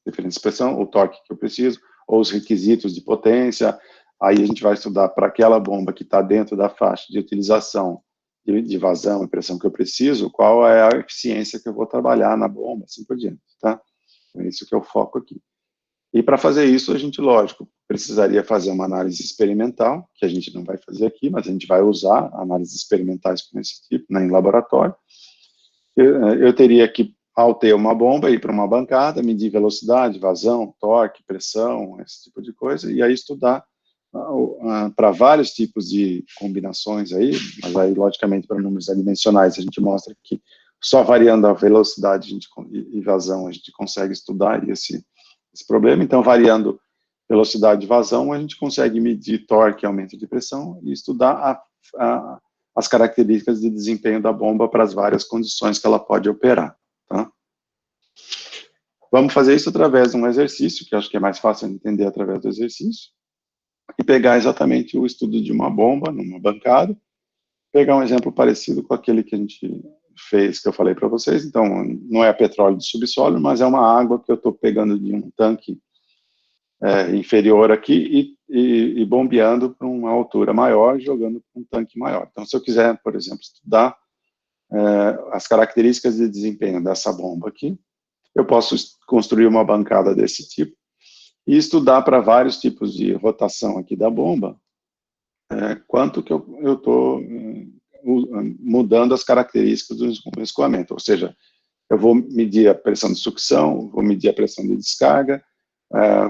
diferença de pressão, o torque que eu preciso, ou os requisitos de potência. Aí a gente vai estudar para aquela bomba que está dentro da faixa de utilização de vazão e pressão que eu preciso, qual é a eficiência que eu vou trabalhar na bomba, assim por diante, tá? É isso que é o foco aqui. E para fazer isso, a gente, lógico, precisaria fazer uma análise experimental, que a gente não vai fazer aqui, mas a gente vai usar análises experimentais com esse tipo, né, em laboratório. Eu teria que, ao ter uma bomba, ir para uma bancada, medir velocidade, vazão, torque, pressão, esse tipo de coisa, e aí estudar para vários tipos de combinações aí, mas aí, logicamente, para números adimensionais, a gente mostra que só variando a velocidade e vazão a gente consegue estudar esse problema. Então, variando velocidade e vazão, a gente consegue medir torque e aumento de pressão e estudar as características de desempenho da bomba para as várias condições que ela pode operar, tá? Vamos fazer isso através de um exercício, que eu acho que é mais fácil de entender através do exercício, e pegar exatamente o estudo de uma bomba numa bancada, pegar um exemplo parecido com aquele que a gente fez, que eu falei para vocês. Então, não é petróleo de subsolo, mas é uma água que eu estou pegando de um tanque inferior aqui e bombeando para uma altura maior, jogando para um tanque maior. Então, se eu quiser, por exemplo, estudar as características de desempenho dessa bomba aqui, eu posso construir uma bancada desse tipo e estudar para vários tipos de rotação aqui da bomba, quanto que eu estou mudando as características do escoamento, ou seja, eu vou medir a pressão de sucção, vou medir a pressão de descarga,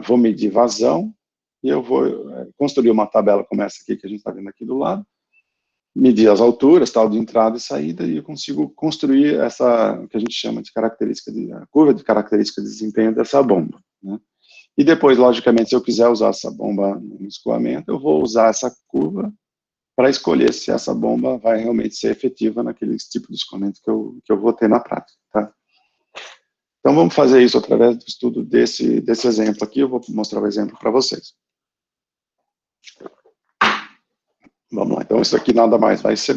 vou medir vazão, e eu vou construir uma tabela como essa aqui, que a gente está vendo aqui do lado, medir as alturas, tal, de entrada e saída, e eu consigo construir essa, que a gente chama de a curva de característica de desempenho dessa bomba, né? E depois, logicamente, se eu quiser usar essa bomba no escoamento, eu vou usar essa curva para escolher se essa bomba vai realmente ser efetiva naquele tipo de escoamento que eu vou ter na prática, tá? Então, vamos fazer isso através do estudo desse exemplo aqui. Eu vou mostrar o exemplo para vocês. Vamos lá. Então, isso aqui nada mais vai ser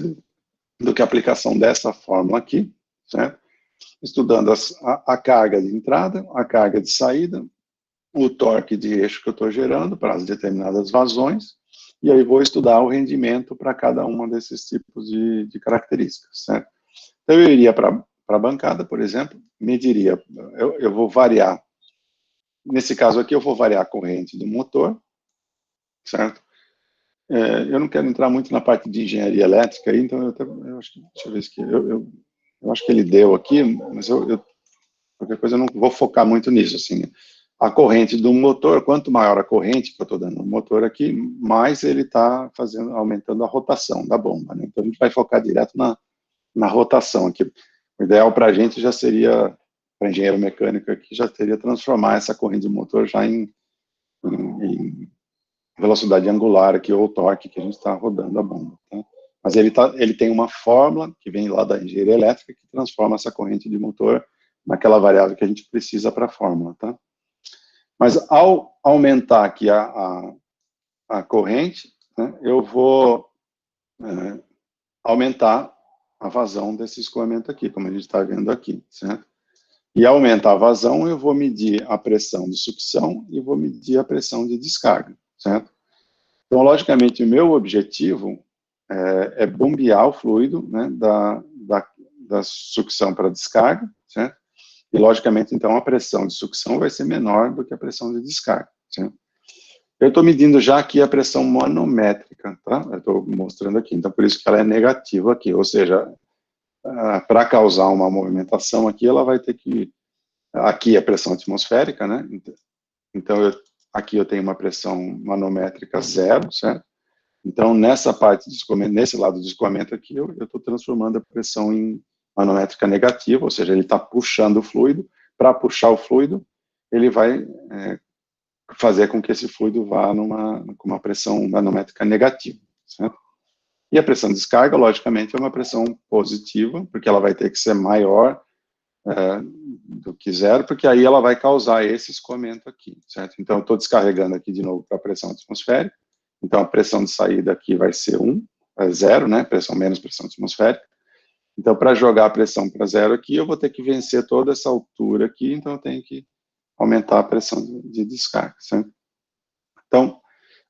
do que a aplicação dessa fórmula aqui, certo? Estudando a carga de entrada, a carga de saída, o torque de eixo que eu estou gerando para as determinadas vazões, e aí vou estudar o rendimento para cada uma desses tipos de características, certo? Então, eu iria para a bancada, por exemplo, mediria, eu vou variar, nesse caso aqui, eu vou variar a corrente do motor, certo? Eu não quero entrar muito na parte de engenharia elétrica, aí, então eu acho que, deixa eu ver aqui, eu acho que ele deu aqui, mas qualquer coisa eu não vou focar muito nisso, assim, a corrente do motor, quanto maior a corrente que eu estou dando no motor aqui, mais ele está aumentando a rotação da bomba, né? Então a gente vai focar direto na rotação aqui. O ideal para a gente já seria, para engenheiro mecânico aqui, já seria transformar essa corrente do motor já em velocidade angular aqui, ou torque que a gente está rodando a bomba, tá? Mas ele tem uma fórmula que vem lá da engenharia elétrica que transforma essa corrente de motor naquela variável que a gente precisa para a fórmula, tá? Mas ao aumentar aqui a corrente, né, eu vou aumentar a vazão desse escoamento aqui, como a gente está vendo aqui, certo? E ao aumentar a vazão, eu vou medir a pressão de sucção e vou medir a pressão de descarga, certo? Então, logicamente, o meu objetivo é bombear o fluido, né, da sucção para a descarga, certo? E, logicamente, então, a pressão de sucção vai ser menor do que a pressão de descarga, certo? Eu estou medindo já aqui a pressão manométrica, tá? Eu estou mostrando aqui, então por isso que ela é negativa aqui, ou seja, para causar uma movimentação aqui, ela vai ter que... Aqui é a pressão atmosférica, né? Então, aqui eu tenho uma pressão manométrica zero, certo? Então, nessa parte de escoamento, nesse lado de escoamento aqui, eu estou transformando a pressão em manométrica negativa, ou seja, ele está puxando o fluido. Para puxar o fluido, ele vai fazer com que esse fluido vá com uma pressão manométrica negativa, certo? E a pressão de descarga, logicamente, é uma pressão positiva, porque ela vai ter que ser maior do que zero, porque aí ela vai causar esse escoamento aqui, certo? Então, eu estou descarregando aqui de novo para a pressão atmosférica, então a pressão de saída aqui vai ser 0, né? Pressão menos pressão atmosférica. Então, para jogar a pressão para zero aqui, eu vou ter que vencer toda essa altura aqui, então eu tenho que aumentar a pressão de descarga, certo? Então,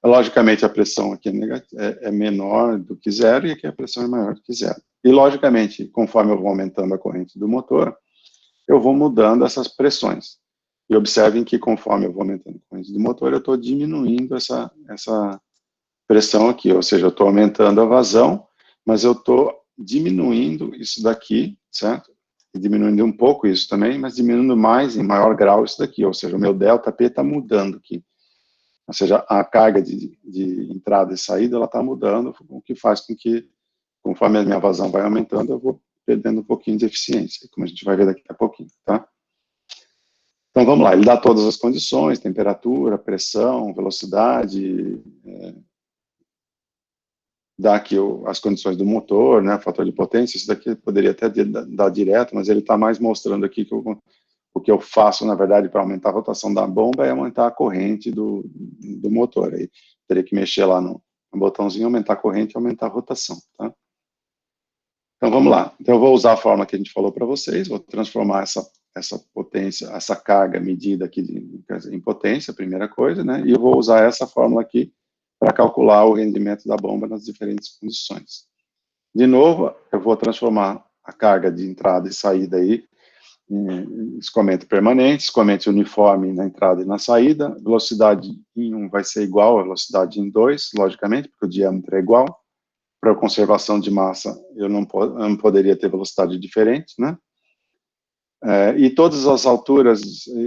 logicamente, a pressão aqui é menor do que zero e aqui a pressão é maior do que zero. E, logicamente, conforme eu vou aumentando a corrente do motor, eu vou mudando essas pressões. E observem que, conforme eu vou aumentando a corrente do motor, eu estou diminuindo essa pressão aqui, ou seja, eu estou aumentando a vazão, mas eu estou diminuindo isso daqui, certo? E diminuindo um pouco isso também, mas diminuindo mais, em maior grau, isso daqui, ou seja, o meu ΔP está mudando aqui. Ou seja, a carga de entrada e saída, ela está mudando, o que faz com que, conforme a minha vazão vai aumentando, eu vou perdendo um pouquinho de eficiência, como a gente vai ver daqui a pouquinho, tá? Então, vamos lá, ele dá todas as condições, temperatura, pressão, velocidade, dá aqui as condições do motor, né, fator de potência, isso daqui poderia até dar direto, mas ele está mais mostrando aqui que o que eu faço, na verdade, para aumentar a rotação da bomba é aumentar a corrente do motor. Aí teria que mexer lá no botãozinho, aumentar a corrente e aumentar a rotação, tá? Então, vamos lá. Então, eu vou usar a forma que a gente falou para vocês, vou transformar essa potência, essa carga medida aqui em potência, primeira coisa, né? E eu vou usar essa fórmula aqui para calcular o rendimento da bomba nas diferentes condições. De novo, eu vou transformar a carga de entrada e saída aí em escoamento permanente, escoamento uniforme na entrada e na saída, velocidade em 1 vai ser igual à velocidade em 2, logicamente, porque o diâmetro é igual. Para conservação de massa, eu não poderia ter velocidade diferente, né? E todas as alturas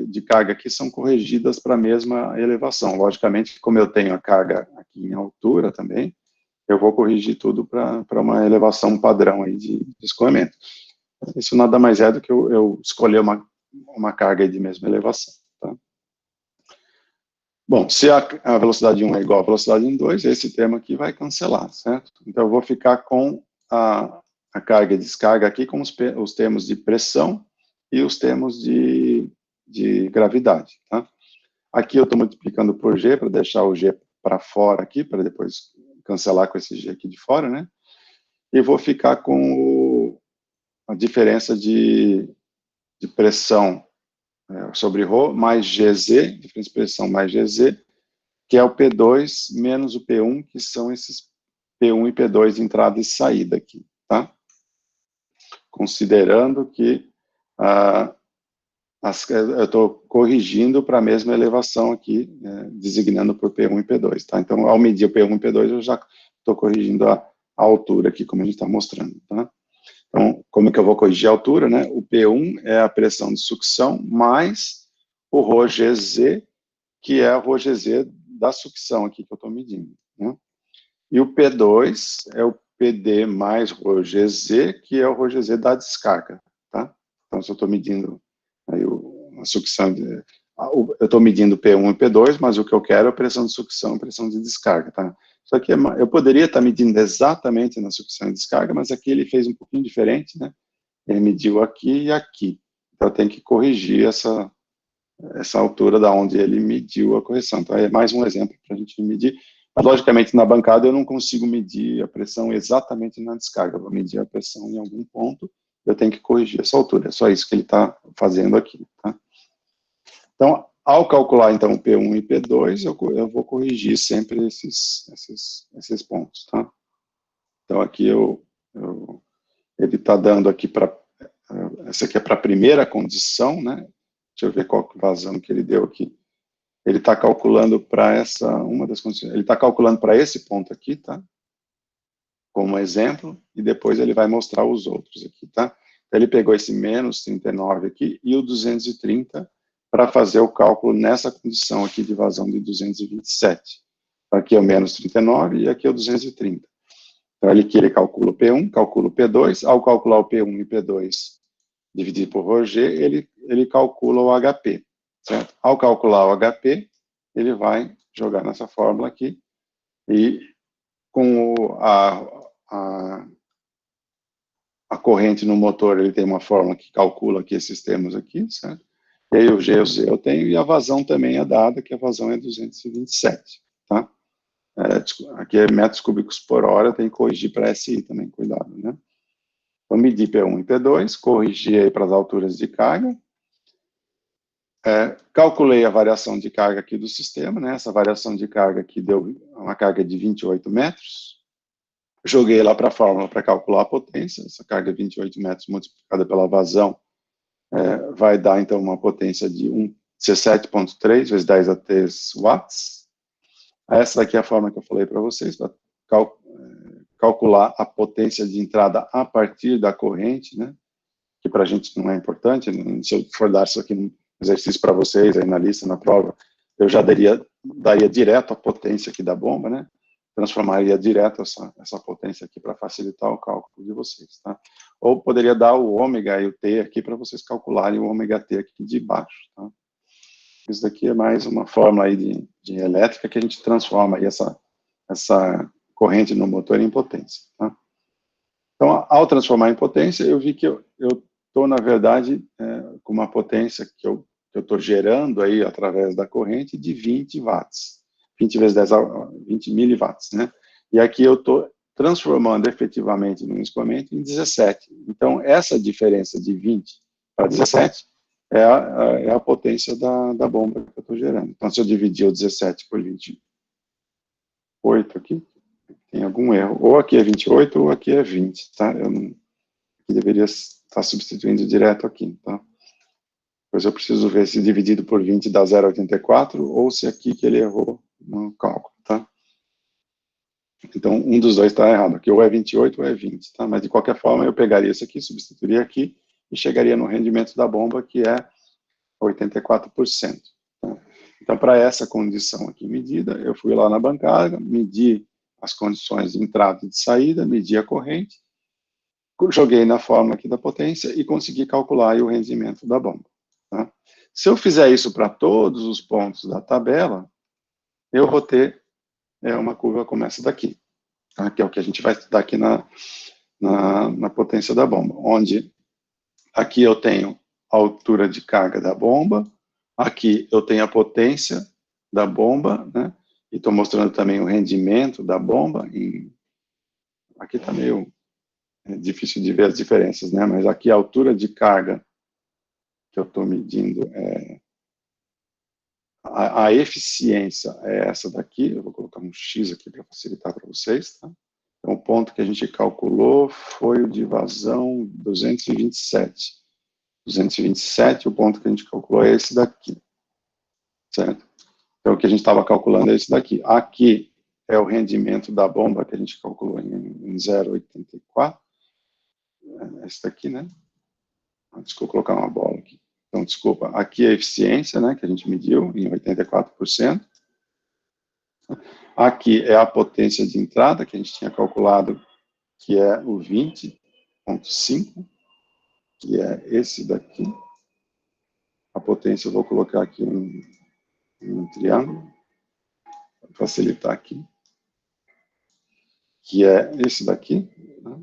de carga aqui são corrigidas para a mesma elevação. Logicamente, como eu tenho a carga aqui em altura também, eu vou corrigir tudo para uma elevação padrão aí de escoamento. Isso nada mais é do que eu escolher uma carga de mesma elevação, tá? Bom, se a velocidade 1 é igual à velocidade em 2, esse termo aqui vai cancelar, certo? Então, eu vou ficar com a carga e descarga aqui com os termos de pressão e os termos de gravidade, tá? Aqui eu estou multiplicando por G, para deixar o G para fora aqui, para depois cancelar com esse G aqui de fora, né? E vou ficar com a diferença de pressão sobre ρ mais GZ, diferença de pressão mais GZ, que é o P2 menos o P1, que são esses P1 e P2 de entrada e saída aqui, tá? Considerando que eu estou corrigindo para a mesma elevação aqui, designando por P1 e P2, tá? Então, ao medir o P1 e P2, eu já estou corrigindo a altura aqui, como a gente está mostrando, tá? Então, como é que eu vou corrigir a altura, né? O P1 é a pressão de sucção mais o ρGZ, que é a ρGZ da sucção aqui que eu estou medindo, né? E o P2 é o PD mais ρGZ, que é o ρGZ da descarga, tá? Então, se eu estou medindo aí a sucção, eu estou medindo P1 e P2, mas o que eu quero é a pressão de sucção e pressão de descarga, tá? Só que eu poderia estar medindo exatamente na sucção e descarga, mas aqui ele fez um pouquinho diferente, né? Ele mediu aqui e aqui. Então, eu tenho que corrigir essa altura da onde ele mediu a correção. Então, é mais um exemplo para a gente medir. Mas, logicamente, na bancada eu não consigo medir a pressão exatamente na descarga. Eu vou medir a pressão em algum ponto, eu tenho que corrigir essa altura. É só isso que ele está fazendo aqui, tá? Então, ao calcular, então, P1 e P2, eu vou corrigir sempre esses pontos, tá? Então, aqui ele está dando aqui para... Essa aqui é para a primeira condição, né? Deixa eu ver qual vazão que ele deu aqui. Ele está calculando para uma das condições. Ele está calculando para esse ponto aqui, tá? como exemplo, e depois ele vai mostrar os outros aqui, tá? Então, ele pegou esse menos 39 aqui e o 230 para fazer o cálculo nessa condição aqui de vazão de 227. Aqui é o menos 39 e aqui é o 230. Então, ele calcula o P1, calcula o P2, ao calcular o P1 e P2 dividido por ρg, ele calcula o HP, certo? Ao calcular o HP, ele vai jogar nessa fórmula aqui, e com a corrente no motor, ele tem uma fórmula que calcula aqui esses termos aqui, certo? E aí o G e o C eu tenho, e a vazão também é dada, que a vazão é 227, tá? Aqui é metros cúbicos por hora, tem que corrigir para SI também, cuidado, né? Então, medir P1 e P2, corrigir aí para as alturas de carga, calculei a variação de carga aqui do sistema, né? Essa variação de carga aqui deu uma carga de 28 metros, joguei lá para a fórmula para calcular a potência, essa carga 28 metros multiplicada pela vazão, vai dar, então, uma potência de 17,3 vezes 10 a 3 watts. Essa daqui é a forma que eu falei para vocês, para calcular a potência de entrada a partir da corrente, né? Que para a gente não é importante. Se eu for dar isso aqui no exercício para vocês, aí na lista, na prova, eu já daria direto a potência aqui da bomba, né? Transformaria direto essa potência aqui para facilitar o cálculo de vocês, tá? Ou poderia dar o ômega e o T aqui para vocês calcularem o ômega T aqui de baixo, tá? Isso daqui é mais uma fórmula aí de elétrica que a gente transforma aí essa corrente no motor em potência, tá? Então, ao transformar em potência, eu vi que eu estou, na verdade, com uma potência que eu estou gerando aí através da corrente de 20 watts. 20 vezes 10 a 20 miliwatts, né? E aqui eu estou transformando efetivamente no expoente em 17. Então, essa diferença de 20 para 17 é a potência da bomba que eu estou gerando. Então, se eu dividir o 17 por 28 aqui, tem algum erro. Ou aqui é 28 ou aqui é 20, tá? Aqui deveria estar substituindo direto aqui, tá? Depois eu preciso ver se dividido por 20 dá 0,84 ou se aqui que ele errou no cálculo, tá? Então, um dos dois está errado. Aqui ou é 28 ou é 20, tá? Mas, de qualquer forma, eu pegaria isso aqui, substituiria aqui e chegaria no rendimento da bomba, que é 84%. Tá? Então, para essa condição aqui medida, eu fui lá na bancada, medi as condições de entrada e de saída, medi a corrente, joguei na fórmula aqui da potência e consegui calcular aí o rendimento da bomba. Tá? Se eu fizer isso para todos os pontos da tabela, eu vou ter uma curva como essa daqui, tá? Que é o que a gente vai estudar aqui na potência da bomba, onde aqui eu tenho a altura de carga da bomba, aqui eu tenho a potência da bomba, né? E estou mostrando também o rendimento da bomba. Aqui está meio difícil de ver as diferenças, né? Mas aqui a altura de carga que eu estou medindo a eficiência é essa daqui. Eu vou colocar um X aqui para facilitar para vocês, tá? Então, o ponto que a gente calculou foi o de vazão 227. 227, o ponto que a gente calculou é esse daqui, certo? Então, o que a gente estava calculando é esse daqui. Aqui é o rendimento da bomba que a gente calculou em 0,84. Esse daqui, né? Desculpa colocar uma bola aqui. Então, desculpa, aqui é a eficiência, né, que a gente mediu em 84%. Aqui é a potência de entrada, que a gente tinha calculado, que é o 20,5, que é esse daqui. A potência eu vou colocar aqui um triângulo, para facilitar aqui, que é esse daqui, né?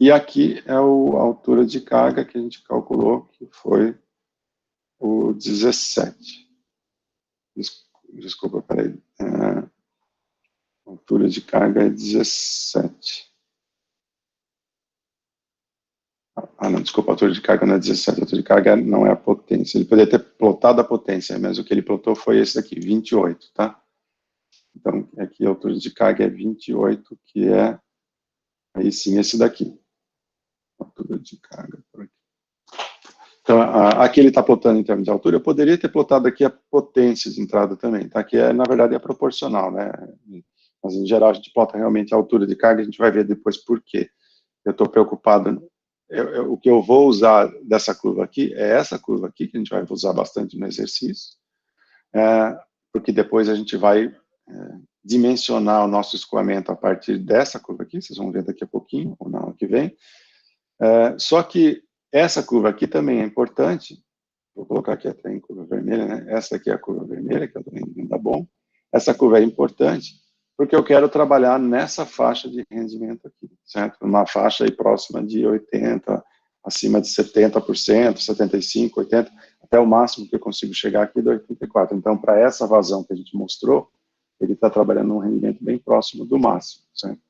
E aqui é a altura de carga que a gente calculou, que foi o 17. Desculpa, peraí. A altura de carga é 17. Não, desculpa, a altura de carga não é 17, a altura de carga não é a potência. Ele poderia ter plotado a potência, mas o que ele plotou foi esse daqui, 28, tá? Então, aqui a altura de carga é 28, que é, aí sim, esse daqui. Altura de carga por aqui. Então, aqui ele está plotando em termos de altura. Eu poderia ter plotado aqui a potência de entrada também, tá? Que, na verdade, é proporcional, né? Mas, em geral, a gente plota realmente a altura de carga, a gente vai ver depois por quê. Eu estou preocupado, o que eu vou usar dessa curva aqui é essa curva aqui, que a gente vai usar bastante no exercício, porque depois a gente vai dimensionar o nosso escoamento a partir dessa curva aqui, vocês vão ver daqui a pouquinho, ou na aula que vem. Só que essa curva aqui também é importante, vou colocar aqui até em curva vermelha, né? Essa aqui é a curva vermelha, que é o rendimento da bomba. Essa curva é importante, porque eu quero trabalhar nessa faixa de rendimento aqui, certo? Uma faixa aí próxima de 80%, acima de 70%, 75%, 80%, até o máximo que eu consigo chegar aqui de 84%. Então, para essa vazão que a gente mostrou, ele está trabalhando num rendimento bem próximo do máximo, certo?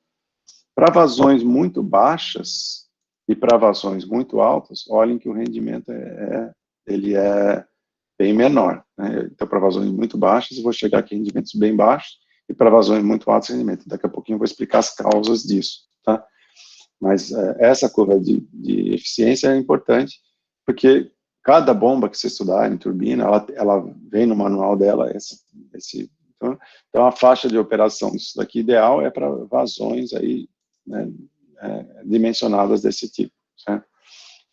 Para vazões muito baixas e para vazões muito altas, olhem que o rendimento ele é bem menor, né? Então, para vazões muito baixas, eu vou chegar aqui em rendimentos bem baixos, e para vazões muito altas, rendimento. Daqui a pouquinho eu vou explicar as causas disso, tá? Mas essa curva de eficiência é importante, porque cada bomba que você estudar em turbina, ela vem no manual dela, então, a faixa de operação disso daqui ideal é para vazões aí, né, dimensionadas desse tipo, certo?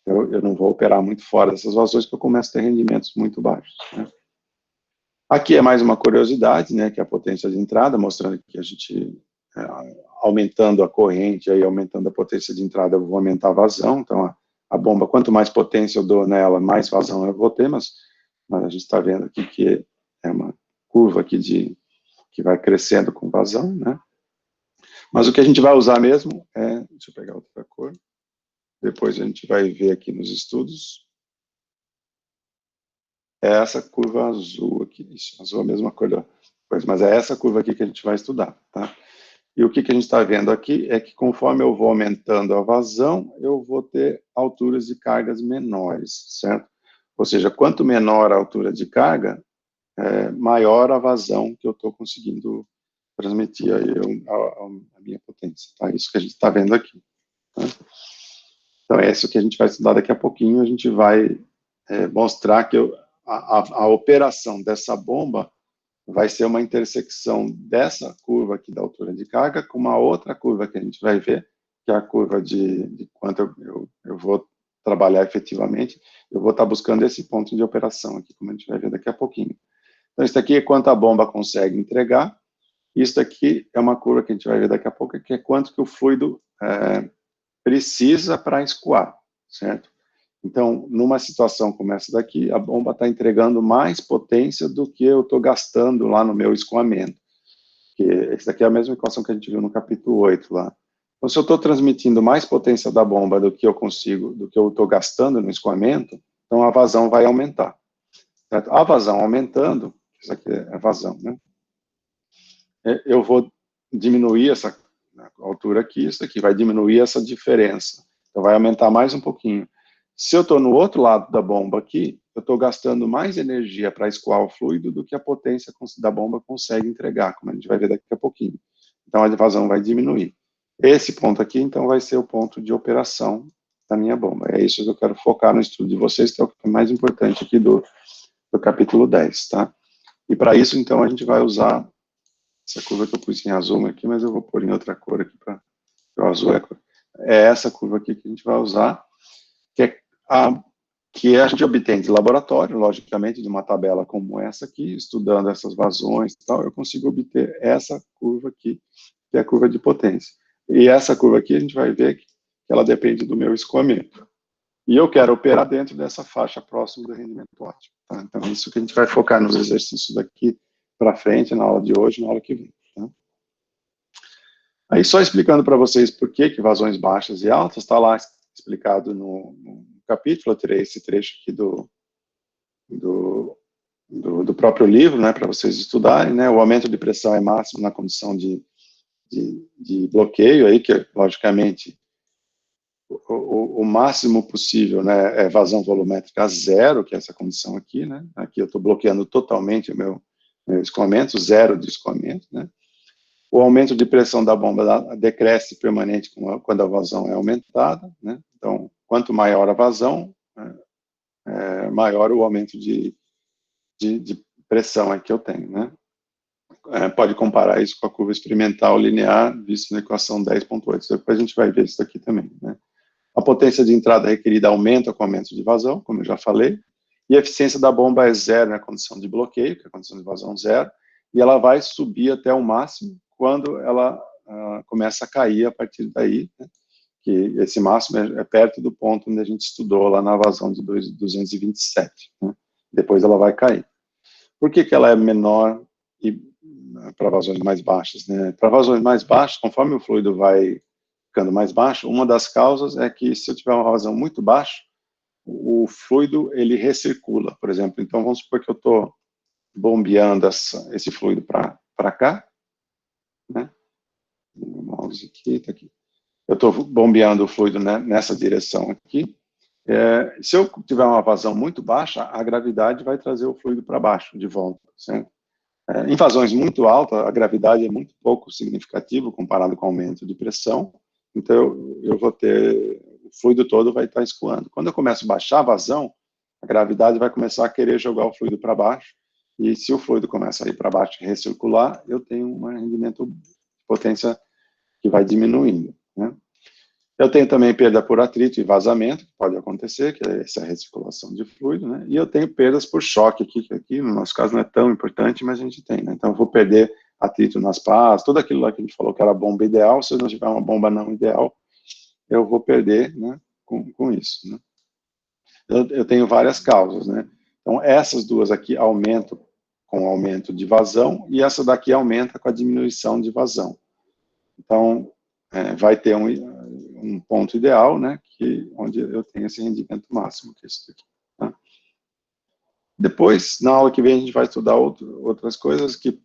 Eu não vou operar muito fora dessas vazões, porque eu começo a ter rendimentos muito baixos, né? Aqui é mais uma curiosidade, né, que é a potência de entrada, mostrando que a gente, aumentando a corrente, aí, aumentando a potência de entrada, eu vou aumentar a vazão. Então, a bomba, quanto mais potência eu dou nela, mais vazão eu vou ter, mas a gente está vendo aqui que é uma curva aqui que vai crescendo com vazão, né? Mas o que a gente vai usar mesmo deixa eu pegar outra cor, depois a gente vai ver aqui nos estudos, é essa curva azul aqui, isso, azul é a mesma cor da coisa, mas é essa curva aqui que a gente vai estudar, tá? E o que a gente está vendo aqui é que conforme eu vou aumentando a vazão, eu vou ter alturas de cargas menores, certo? Ou seja, quanto menor a altura de carga, maior a vazão que eu estou conseguindo transmitir aí a minha potência, tá? Isso que a gente está vendo aqui, tá? Então, é isso que a gente vai estudar daqui a pouquinho. A gente vai mostrar que a operação dessa bomba vai ser uma intersecção dessa curva aqui da altura de carga com uma outra curva que a gente vai ver, que é a curva de quanto eu vou trabalhar efetivamente. Eu vou estar buscando esse ponto de operação aqui, como a gente vai ver daqui a pouquinho. Então, isso aqui é quanto a bomba consegue entregar. Isso aqui é uma curva que a gente vai ver daqui a pouco, que é quanto que o fluido precisa para escoar, certo? Então, numa situação como essa daqui, a bomba está entregando mais potência do que eu estou gastando lá no meu escoamento. Essa daqui é a mesma equação que a gente viu no capítulo 8 lá. Então, se eu estou transmitindo mais potência da bomba do que eu consigo, do que eu estou gastando no escoamento, então a vazão vai aumentar, certo? A vazão aumentando, isso aqui é a vazão, né? Eu vou diminuir essa altura aqui, isso aqui vai diminuir essa diferença. Então, vai aumentar mais um pouquinho. Se eu estou no outro lado da bomba aqui, eu estou gastando mais energia para escoar o fluido do que a potência da bomba consegue entregar, como a gente vai ver daqui a pouquinho. Então, a vazão vai diminuir. Esse ponto aqui, então, vai ser o ponto de operação da minha bomba. É isso que eu quero focar no estudo de vocês, que é o que é mais importante aqui do capítulo 10, tá? E para isso, então, a gente vai usar essa curva que eu pus em azul aqui, mas eu vou pôr em outra cor aqui, para o azul é essa curva aqui que a gente vai usar, que a gente obtém de laboratório, logicamente, de uma tabela como essa aqui, estudando essas vazões e tal, eu consigo obter essa curva aqui, que é a curva de potência. E essa curva aqui, a gente vai ver que ela depende do meu escoamento. E eu quero operar dentro dessa faixa próxima do rendimento ótimo, tá? Então, isso que a gente vai focar nos exercícios daqui para frente, na aula de hoje, na aula que vem, tá? Aí, só explicando para vocês por que vazões baixas e altas, está lá explicado no capítulo. Eu tirei esse trecho aqui do próprio livro, né, para vocês estudarem, né? O aumento de pressão é máximo na condição de bloqueio, aí, que, logicamente, o máximo possível, né, é vazão volumétrica zero, que é essa condição aqui, né? Aqui eu estou bloqueando totalmente o meu escoamento, zero de escoamento, né? O aumento de pressão da bomba decresce permanente quando a vazão é aumentada, né? Então, quanto maior a vazão, maior o aumento de pressão que eu tenho, né? pode comparar isso com a curva experimental linear, visto na equação 10.8. Depois a gente vai ver isso aqui também, né? A potência de entrada requerida aumenta com o aumento de vazão, como eu já falei, e a eficiência da bomba é zero na condição de bloqueio, que é a condição de vazão zero, e ela vai subir até o máximo quando ela começa a cair a partir daí, né? Que esse máximo é perto do ponto onde a gente estudou lá na vazão de 227, né? Depois ela vai cair. Por que ela é menor para vazões mais baixas, né? Para vazões mais baixas, conforme o fluido vai ficando mais baixo, uma das causas é que se eu tiver uma vazão muito baixa, o fluido ele recircula, por exemplo. Então vamos supor que eu estou bombeando esse fluido para cá, né? O mouse aqui, tá aqui. Eu estou bombeando o fluido, né, nessa direção aqui. Se eu tiver uma vazão muito baixa, a gravidade vai trazer o fluido para baixo, de volta, certo? Em vazões muito altas, a gravidade é muito pouco significativa comparado com o aumento de pressão, então eu vou ter, o fluido todo vai estar escoando. Quando eu começo a baixar a vazão, a gravidade vai começar a querer jogar o fluido para baixo, e se o fluido começa a ir para baixo e recircular, eu tenho um rendimento de potência que vai diminuindo, né? Eu tenho também perda por atrito e vazamento, que pode acontecer, que é essa recirculação de fluido, né? E eu tenho perdas por choque aqui, que aqui no nosso caso não é tão importante, mas a gente tem, né? Então eu vou perder atrito nas pás, tudo aquilo lá que a gente falou que era bomba ideal, se eu não tiver uma bomba não ideal, eu vou perder, né, com isso, né? Eu tenho várias causas, né? Então essas duas aqui aumentam com o aumento de vazão, e essa daqui aumenta com a diminuição de vazão. Então, vai ter um ponto ideal, né, onde eu tenho esse rendimento máximo, que é isso aqui. Tá? Depois, na aula que vem, a gente vai estudar outras coisas que,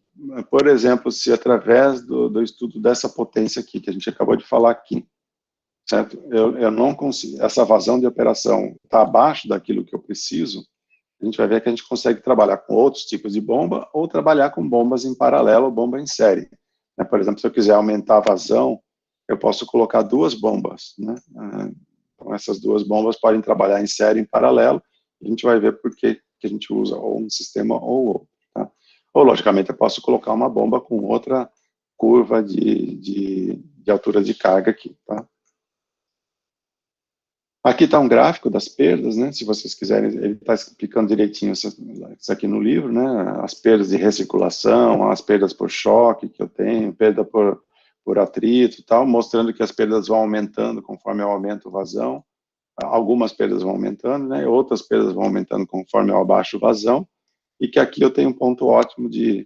por exemplo, se através do estudo dessa potência aqui, que a gente acabou de falar aqui, certo? Eu não consigo, essa vazão de operação está abaixo daquilo que eu preciso, a gente vai ver que a gente consegue trabalhar com outros tipos de bomba ou trabalhar com bombas em paralelo ou bomba em série. Por exemplo, se eu quiser aumentar a vazão, eu posso colocar duas bombas, né? Então, essas duas bombas podem trabalhar em série, em paralelo, e a gente vai ver por que a gente usa ou um sistema ou outro. Tá? Ou, logicamente, eu posso colocar uma bomba com outra curva de altura de carga aqui. Tá? Aqui está um gráfico das perdas, né? Se vocês quiserem, ele está explicando direitinho isso aqui no livro, né? As perdas de recirculação, as perdas por choque que eu tenho, perda por atrito e tal, mostrando que as perdas vão aumentando conforme eu aumento o vazão. Algumas perdas vão aumentando, né? Outras perdas vão aumentando conforme eu abaixo o vazão, e que aqui eu tenho um ponto ótimo de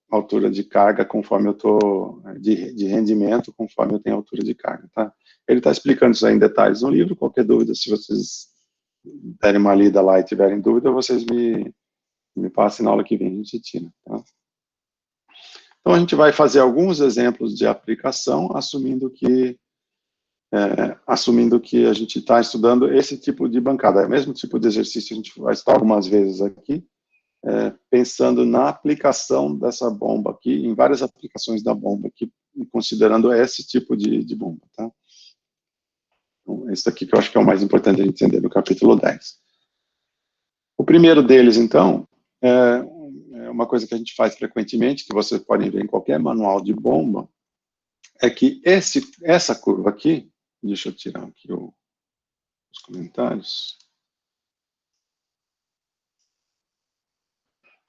altura de carga conforme eu estou, de rendimento conforme eu tenho altura de carga, tá? Ele está explicando isso aí em detalhes no livro. Qualquer dúvida, se vocês derem uma lida lá e tiverem dúvida, vocês me passem na aula que vem, a gente tira, tá? Então, a gente vai fazer alguns exemplos de aplicação, assumindo que a gente está estudando esse tipo de bancada. É o mesmo tipo de exercício que a gente vai estudar algumas vezes aqui, pensando na aplicação dessa bomba aqui, em várias aplicações da bomba aqui, considerando esse tipo de bomba, tá? Então, esse aqui que eu acho que é o mais importante a gente entender no capítulo 10. O primeiro deles, então, é uma coisa que a gente faz frequentemente, que vocês podem ver em qualquer manual de bomba, é que essa curva aqui, deixa eu tirar aqui os comentários,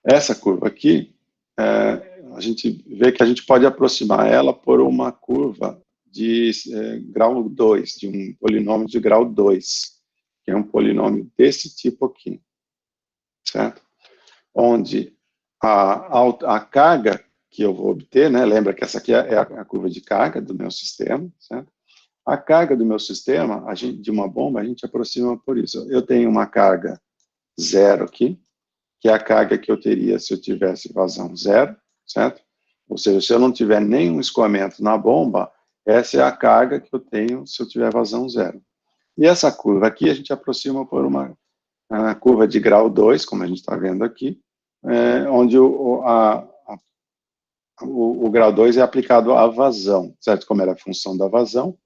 essa curva aqui, a gente vê que a gente pode aproximar ela por uma curva de grau 2, de um polinômio de grau 2, que é um polinômio desse tipo aqui, certo? Onde a carga que eu vou obter, né, lembra que essa aqui é a curva de carga do meu sistema, certo? A carga do meu sistema, de uma bomba, a gente aproxima por isso. Eu tenho uma carga zero aqui, que é a carga que eu teria se eu tivesse vazão zero, certo? Ou seja, se eu não tiver nenhum escoamento na bomba, essa é a carga que eu tenho se eu tiver vazão zero. E essa curva aqui a gente aproxima por uma curva de grau 2, como a gente está vendo aqui, onde o grau 2 é aplicado à vazão, certo? Como era a função da vazão,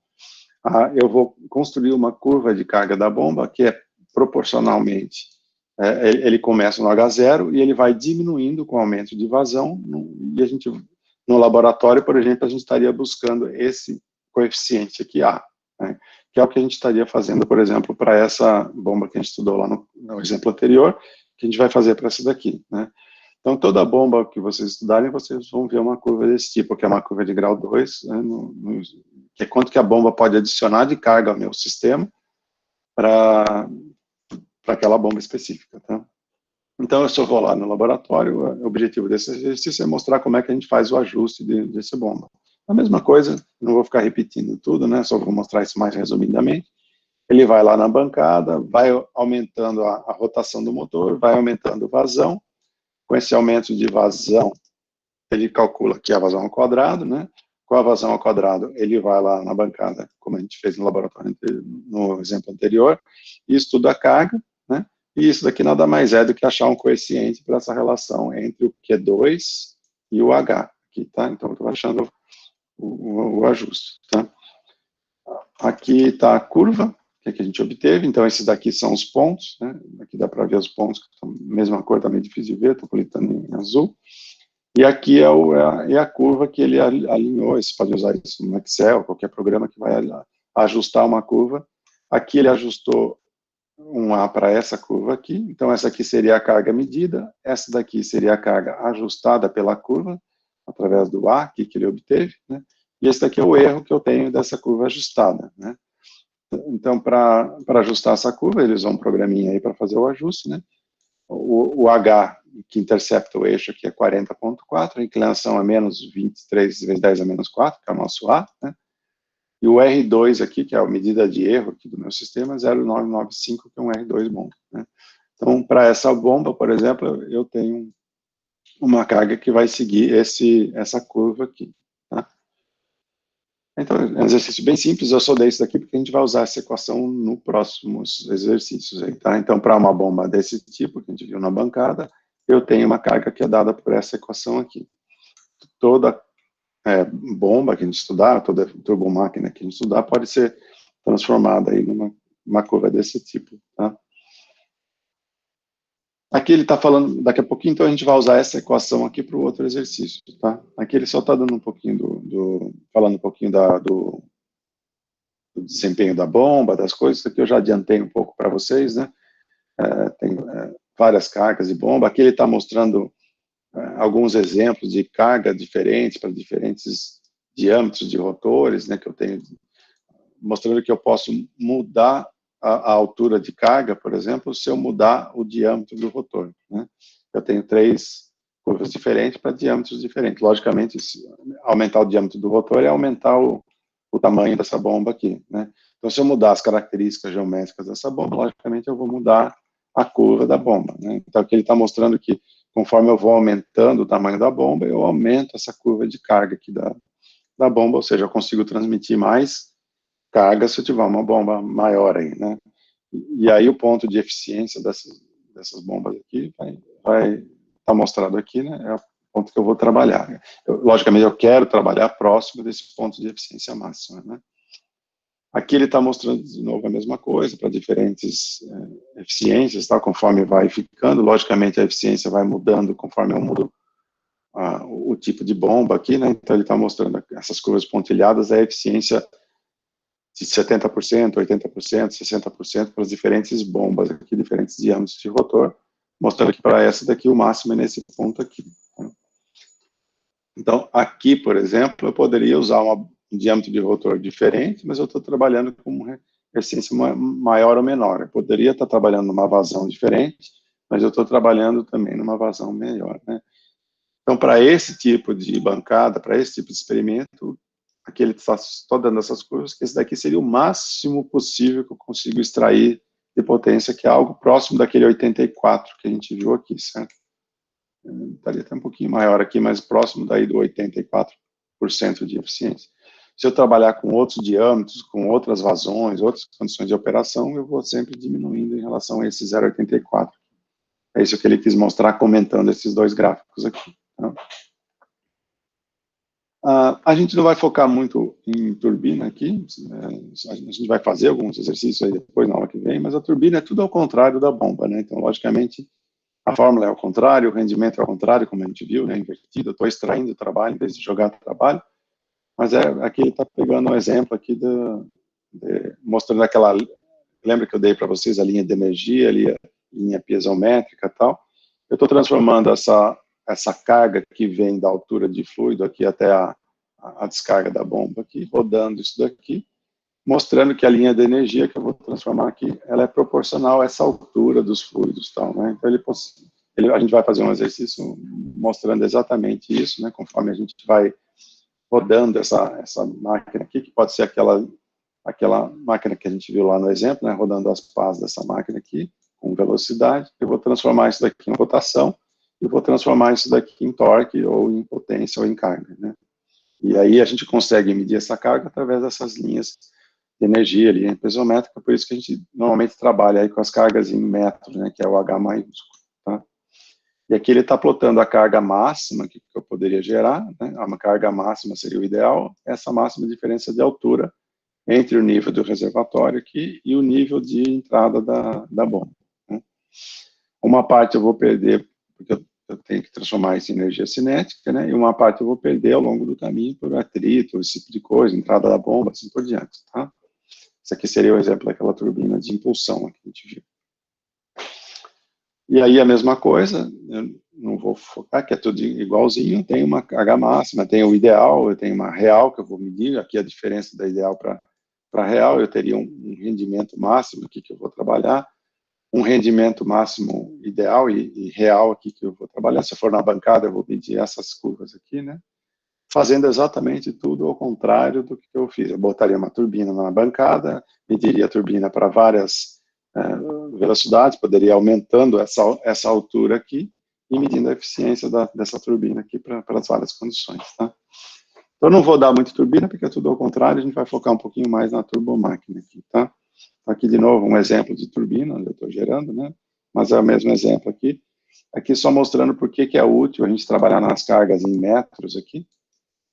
eu vou construir uma curva de carga da bomba que é proporcionalmente ele começa no H0 e ele vai diminuindo com o aumento de vazão, e a gente, no laboratório, por exemplo, a gente estaria buscando esse coeficiente aqui, A, né, que é o que a gente estaria fazendo, por exemplo, para essa bomba que a gente estudou lá no exemplo anterior, que a gente vai fazer para essa daqui, né. Então, toda bomba que vocês estudarem, vocês vão ver uma curva desse tipo, que é uma curva de grau 2, né, que é quanto que a bomba pode adicionar de carga ao meu sistema para aquela bomba específica, tá? Então, se eu vou lá no laboratório, o objetivo desse exercício é mostrar como é que a gente faz o ajuste desse bomba. A mesma coisa, não vou ficar repetindo tudo, né, só vou mostrar isso mais resumidamente. Ele vai lá na bancada, vai aumentando a rotação do motor, vai aumentando o vazão. Com esse aumento de vazão, ele calcula aqui a vazão ao quadrado, né? Com a vazão ao quadrado, ele vai lá na bancada, como a gente fez no laboratório, no exemplo anterior, e estuda a carga, né? E isso daqui nada mais é do que achar um coeficiente para essa relação entre o Q2 e o H, aqui, tá? Então, eu estou achando o ajuste, tá? Aqui está a curva que a gente obteve, então esses daqui são os pontos, né? Aqui dá para ver os pontos, que são a mesma cor, está meio difícil de ver, estou colitando em azul. E aqui é a curva que ele alinhou, você pode usar isso no Excel, qualquer programa que vai ajustar uma curva. Aqui ele ajustou um A para essa curva aqui, então essa aqui seria a carga medida, essa daqui seria a carga ajustada pela curva, através do A aqui que ele obteve, né? E esse daqui é o erro que eu tenho dessa curva ajustada, né? Então, para ajustar essa curva, eles usam um programinha aí para fazer o ajuste, né? O H, que intercepta o eixo aqui, é 40,4, a inclinação é menos 23 vezes 10 a menos 4, que é o nosso A, né? E o R2 aqui, que é a medida de erro aqui do meu sistema, é 0,995, que é um R2 bom, né? Então, para essa bomba, por exemplo, eu tenho uma carga que vai seguir essa curva aqui, tá? Então, é um exercício bem simples, eu só dei isso daqui porque a gente vai usar essa equação no próximos exercícios aí, tá? Então, para uma bomba desse tipo, que a gente viu na bancada, eu tenho uma carga que é dada por essa equação aqui. Toda bomba que a gente estudar, toda turbomáquina que a gente estudar, pode ser transformada aí numa curva desse tipo, tá? Aqui ele está falando, daqui a pouquinho, então a gente vai usar essa equação aqui para o outro exercício, tá? Aqui ele só está dando um pouquinho falando um pouquinho do desempenho da bomba, das coisas, isso aqui eu já adiantei um pouco para vocês, né? Tem várias cargas de bomba. Aqui ele está mostrando alguns exemplos de carga diferentes para diferentes diâmetros de rotores, né? Que eu tenho, mostrando que eu posso mudar a altura de carga, por exemplo, se eu mudar o diâmetro do rotor, né? Eu tenho 3 curvas diferentes para diâmetros diferentes. Logicamente, aumentar o diâmetro do rotor é aumentar o tamanho dessa bomba aqui, né? Então, se eu mudar as características geométricas dessa bomba, logicamente eu vou mudar a curva da bomba, né? Então, aqui ele está mostrando que, conforme eu vou aumentando o tamanho da bomba, eu aumento essa curva de carga aqui da bomba, ou seja, eu consigo transmitir mais carga se eu tiver uma bomba maior aí, né? E aí o ponto de eficiência dessas bombas aqui vai estar mostrado aqui, né? É o ponto que eu vou trabalhar. Logicamente, eu quero trabalhar próximo desse ponto de eficiência máxima, né? Aqui ele está mostrando de novo a mesma coisa para diferentes eficiências, tá? Conforme vai ficando, logicamente a eficiência vai mudando conforme eu mudo o tipo de bomba aqui, né? Então ele está mostrando essas curvas pontilhadas, a eficiência de 70%, 80%, 60% para as diferentes bombas aqui, diferentes diâmetros de rotor, mostrando que para essa daqui o máximo é nesse ponto aqui. Tá? Então, aqui, por exemplo, eu poderia usar um diâmetro de rotor diferente, mas eu estou trabalhando com uma eficiência maior ou menor. Eu poderia estar trabalhando numa vazão diferente, mas eu estou trabalhando também numa vazão melhor, né? Então, para esse tipo de bancada, para esse tipo de experimento, aqui ele está dando essas curvas, que esse daqui seria o máximo possível que eu consigo extrair de potência, que é algo próximo daquele 84 que a gente viu aqui, certo? Estaria até um pouquinho maior aqui, mas próximo daí do 84% de eficiência. Se eu trabalhar com outros diâmetros, com outras vazões, outras condições de operação, eu vou sempre diminuindo em relação a esse 0,84. É isso que ele quis mostrar comentando esses dois gráficos aqui. Tá? A gente não vai focar muito em turbina aqui, a gente vai fazer alguns exercícios aí depois, na aula que vem, mas a turbina é tudo ao contrário da bomba, né? Então, logicamente, a fórmula é ao contrário, o rendimento é ao contrário, como a gente viu, né? Invertido, eu estou extraindo o trabalho em vez de jogar trabalho, mas aqui ele está pegando um exemplo aqui, mostrando aquela, lembra que eu dei para vocês a linha de energia, ali, a linha piezométrica e tal. Eu estou transformando essa carga que vem da altura de fluido aqui até a descarga da bomba aqui, rodando isso daqui, mostrando que a linha de energia que eu vou transformar aqui, ela é proporcional a essa altura dos fluidos, tal, né? Então, a gente vai fazer um exercício mostrando exatamente isso, né? Conforme a gente vai rodando essa máquina aqui, que pode ser aquela máquina que a gente viu lá no exemplo, né? Rodando as pás dessa máquina aqui, com velocidade. Eu vou transformar isso daqui em rotação, e vou transformar isso daqui em torque, ou em potência, ou em carga, né? E aí a gente consegue medir essa carga através dessas linhas de energia, linha piezométrica, por isso que a gente normalmente trabalha aí com as cargas em metros, né, que é o H maiúsculo, tá? E aqui ele está plotando a carga máxima que eu poderia gerar, né? Uma carga máxima seria o ideal, essa máxima diferença de altura entre o nível do reservatório aqui e o nível de entrada da bomba, né? Uma parte eu vou perder, porque eu tenho que transformar isso em energia cinética, né? E uma parte eu vou perder ao longo do caminho por atrito, esse tipo de coisa, entrada da bomba, assim por diante, tá? Esse aqui seria o exemplo daquela turbina de impulsão que a gente viu. E aí a mesma coisa, eu não vou focar, que é tudo igualzinho, tem uma H máxima, tem o ideal, eu tenho uma real que eu vou medir, aqui a diferença da ideal para real, eu teria um rendimento máximo aqui que eu vou trabalhar, um rendimento máximo ideal e real aqui que eu vou trabalhar. Se eu for na bancada, eu vou medir essas curvas aqui, né? Fazendo exatamente tudo ao contrário do que eu fiz. Eu botaria uma turbina na bancada, mediria a turbina para várias velocidades, poderia ir aumentando essa altura aqui e medindo a eficiência dessa turbina aqui para as várias condições, tá? Então, eu não vou dar muito turbina, porque é tudo ao contrário, a gente vai focar um pouquinho mais na turbomáquina aqui, tá? Aqui, de novo, um exemplo de turbina, onde eu estou gerando, né? Mas é o mesmo exemplo aqui. Aqui só mostrando por que é útil a gente trabalhar nas cargas em metros aqui,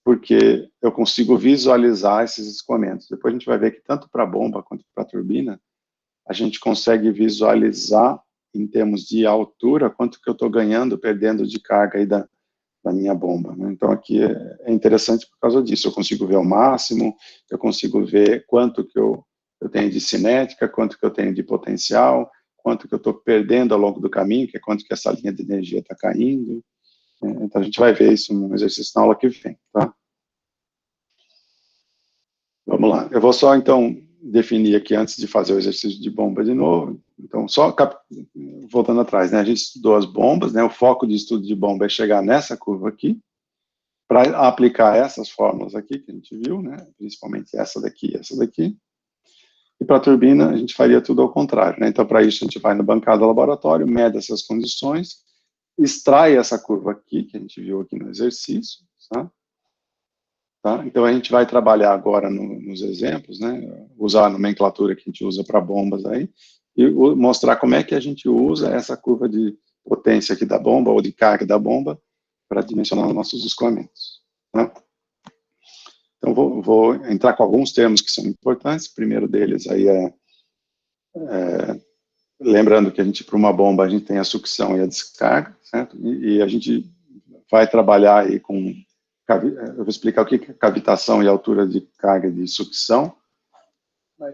porque eu consigo visualizar esses escoamentos. Depois a gente vai ver que tanto para a bomba quanto para a turbina, a gente consegue visualizar em termos de altura quanto que eu estou ganhando, perdendo de carga aí da minha bomba, né? Então aqui é interessante por causa disso, eu consigo ver o máximo, eu consigo ver quanto que eu tenho de cinética, quanto que eu tenho de potencial, quanto que eu estou perdendo ao longo do caminho, que é quanto que essa linha de energia está caindo. Então a gente vai ver isso no exercício na aula que vem, tá? Vamos lá, eu vou só então definir aqui antes de fazer o exercício de bomba de novo. Então, só voltando atrás, né? A gente estudou as bombas, né? O foco de estudo de bomba é chegar nessa curva aqui, para aplicar essas fórmulas aqui que a gente viu, né? Principalmente essa daqui e essa daqui. E para a turbina, a gente faria tudo ao contrário, né? Então, para isso, a gente vai no bancada do laboratório, mede essas condições, extrai essa curva aqui, que a gente viu aqui no exercício, tá? Tá? Então, a gente vai trabalhar agora nos exemplos, né? Usar a nomenclatura que a gente usa para bombas aí, e mostrar como é que a gente usa essa curva de potência aqui da bomba, ou de carga da bomba, para dimensionar os nossos escoamentos, tá? Então, vou entrar com alguns termos que são importantes. O primeiro deles aí lembrando que a gente, para uma bomba, a gente tem a sucção e a descarga, certo? E a gente vai trabalhar aí com, eu vou explicar o que é cavitação e altura de carga de sucção.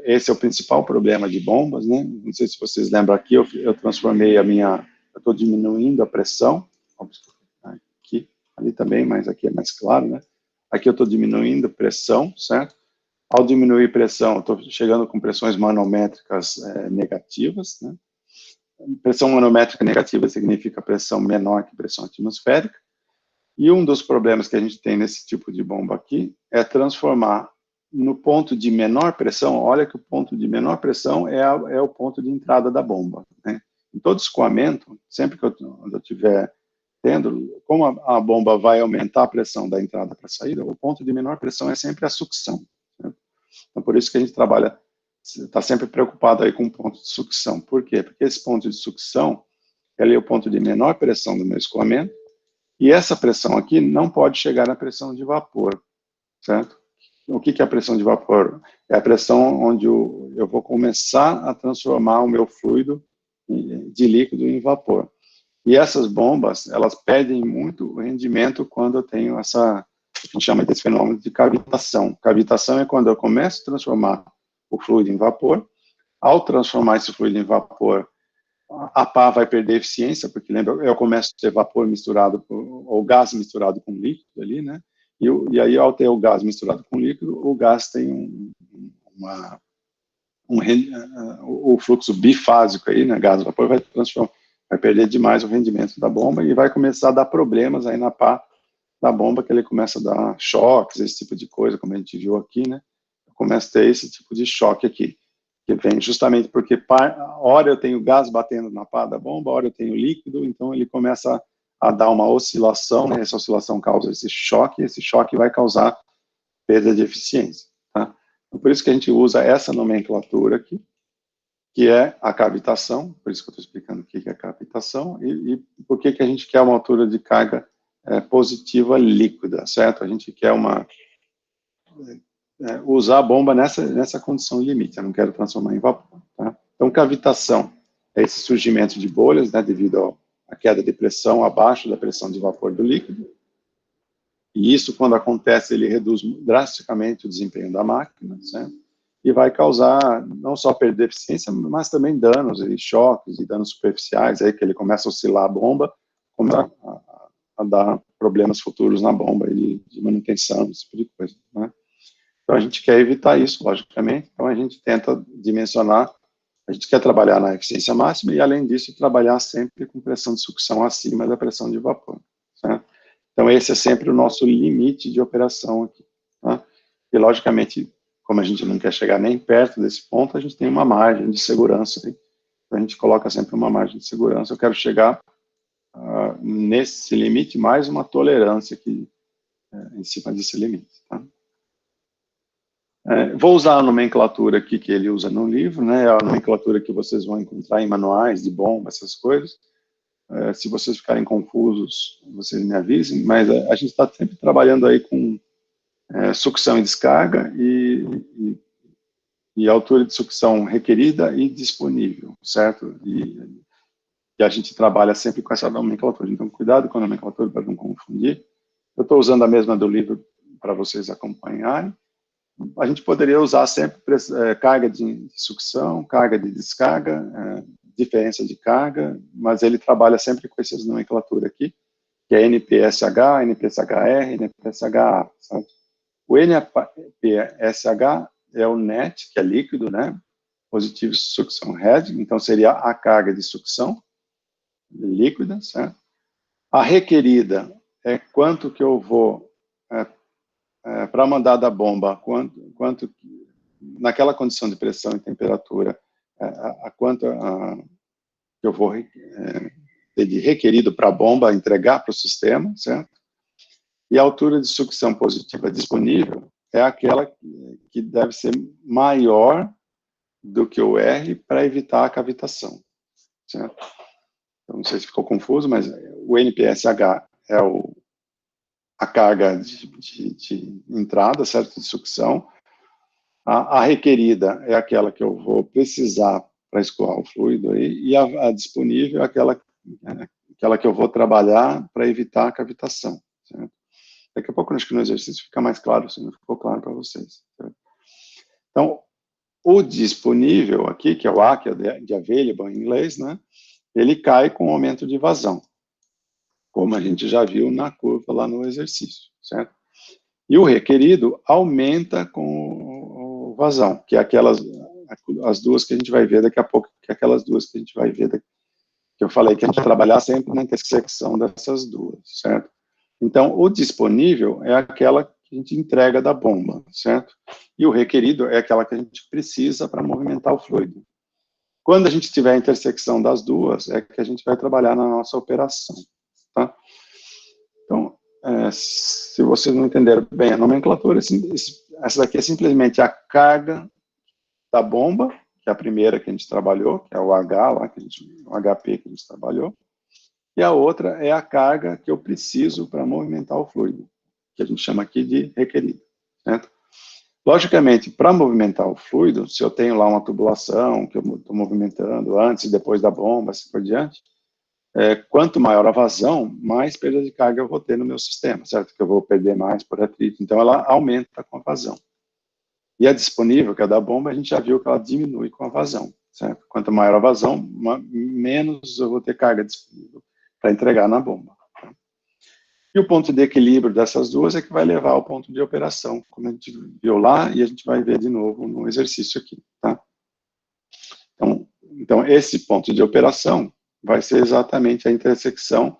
Esse é o principal problema de bombas, né? Não sei se vocês lembram aqui, eu transformei eu estou diminuindo a pressão, aqui, ali também, mas aqui é mais claro, né? Aqui eu estou diminuindo pressão, certo? Ao diminuir pressão, eu estou chegando com pressões manométricas negativas, né? Pressão manométrica negativa significa pressão menor que pressão atmosférica. E um dos problemas que a gente tem nesse tipo de bomba aqui é transformar no ponto de menor pressão. Olha que o ponto de menor pressão é o ponto de entrada da bomba, né? Em todo escoamento, sempre que eu estiver tendo, como a bomba vai aumentar a pressão da entrada para a saída, o ponto de menor pressão é sempre a sucção, certo? Então, por isso que a gente trabalha, está sempre preocupado aí com o ponto de sucção. Por quê? Porque esse ponto de sucção, ele é o ponto de menor pressão do meu escoamento, E essa pressão aqui não pode chegar na pressão de vapor, certo? O que é a pressão de vapor? É a pressão onde eu vou começar a transformar o meu fluido de líquido em vapor. E essas bombas, elas perdem muito rendimento quando eu tenho essa, a gente chama desse fenômeno de cavitação. Cavitação é quando eu começo a transformar o fluido em vapor. Ao transformar esse fluido em vapor, a pá vai perder eficiência, porque lembra, eu começo a ter vapor misturado, ou gás misturado com líquido ali, né? E aí, ao ter o gás misturado com líquido, o gás tem o fluxo bifásico aí, né? Gás e vapor vai perder demais o rendimento da bomba e vai começar a dar problemas aí na pá da bomba, que ele começa a dar choques, esse tipo de coisa, como a gente viu aqui, né? Começa a ter esse tipo de choque aqui, que vem justamente porque hora eu tenho gás batendo na pá da bomba, hora eu tenho líquido, então ele começa a dar uma oscilação, né? Essa oscilação causa esse choque vai causar perda de eficiência, tá? Então, por isso que a gente usa essa nomenclatura aqui, que é a cavitação, por isso que eu estou explicando o que é a cavitação, e por que a gente quer uma altura de carga positiva líquida, certo? A gente quer usar a bomba nessa condição limite, eu não quero transformar em vapor, tá? Então, cavitação é esse surgimento de bolhas, né, devido à queda de pressão abaixo da pressão de vapor do líquido, e isso, quando acontece, ele reduz drasticamente o desempenho da máquina, certo? E vai causar não só perda de eficiência, mas também danos e choques e danos superficiais, aí que ele começa a oscilar a bomba, começa a dar problemas futuros na bomba, de manutenção, esse tipo de coisa, né? Então, a gente quer evitar isso, logicamente, então a gente tenta dimensionar, a gente quer trabalhar na eficiência máxima e, além disso, trabalhar sempre com pressão de sucção acima da pressão de vapor, certo? Então, esse é sempre o nosso limite de operação aqui, tá? E, logicamente, como a gente não quer chegar nem perto desse ponto, a gente tem uma margem de segurança, né? Então, a gente coloca sempre uma margem de segurança. Eu quero chegar nesse limite, mais uma tolerância aqui em cima desse limite, tá? Vou usar a nomenclatura aqui que ele usa no livro, né? A nomenclatura que vocês vão encontrar em manuais de bomba, essas coisas. Se vocês ficarem confusos, vocês me avisem, mas a gente está sempre trabalhando aí com sucção e descarga e altura de sucção requerida e disponível, certo? E a gente trabalha sempre com essa nomenclatura, então cuidado com a nomenclatura para não confundir. Eu estou usando a mesma do livro para vocês acompanharem. A gente poderia usar sempre carga de sucção, carga de descarga, diferença de carga, mas ele trabalha sempre com essas nomenclaturas aqui, que é NPSH, NPSHR, NPSHA, sabe? O NPSH é o net, que é líquido, né? Positivo sucção head, então seria a carga de sucção líquida, certo? A requerida é quanto que eu vou para mandar da bomba, quanto naquela condição de pressão e temperatura, quanto que eu vou ter de requerido para a bomba entregar para o sistema, certo? E a altura de sucção positiva disponível é aquela que deve ser maior do que o R para evitar a cavitação, certo? Então, não sei se ficou confuso, mas o NPSH é a carga de entrada, certo? De sucção. A requerida é aquela que eu vou precisar para escoar o fluido aí, e a disponível é aquela que eu vou trabalhar para evitar a cavitação, certo? Daqui a pouco, acho que no exercício fica mais claro, se não ficou claro para vocês, certo? Então, o disponível aqui, que é o A, que é de available em inglês, né? Ele cai com o aumento de vazão, como a gente já viu na curva lá no exercício, certo? E o requerido aumenta com o vazão, que é as duas que a gente vai ver daqui a pouco, que é aquelas duas que a gente vai ver, que eu falei que a gente vai trabalhar sempre na intersecção dessas duas, certo? Então, o disponível é aquela que a gente entrega da bomba, certo? E o requerido é aquela que a gente precisa para movimentar o fluido. Quando a gente tiver a intersecção das duas, é que a gente vai trabalhar na nossa operação, tá? Então, se vocês não entenderam bem a nomenclatura, essa daqui é simplesmente a carga da bomba, que é a primeira que a gente trabalhou, que é o H lá, o HP que a gente trabalhou. e a outra é a carga que eu preciso para movimentar o fluido, que a gente chama aqui de requerida, certo? Logicamente, para movimentar o fluido, se eu tenho lá uma tubulação que eu estou movimentando antes e depois da bomba, assim por diante, quanto maior a vazão, mais perda de carga eu vou ter no meu sistema, certo? Que eu vou perder mais por atrito. Então, ela aumenta com a vazão. E a disponível, que é da bomba, a gente já viu que ela diminui com a vazão, certo? Quanto maior a vazão, menos eu vou ter carga disponível para entregar na bomba. E o ponto de equilíbrio dessas duas é que vai levar ao ponto de operação, como a gente viu lá, e a gente vai ver de novo no exercício aqui, tá? Então, esse ponto de operação vai ser exatamente a intersecção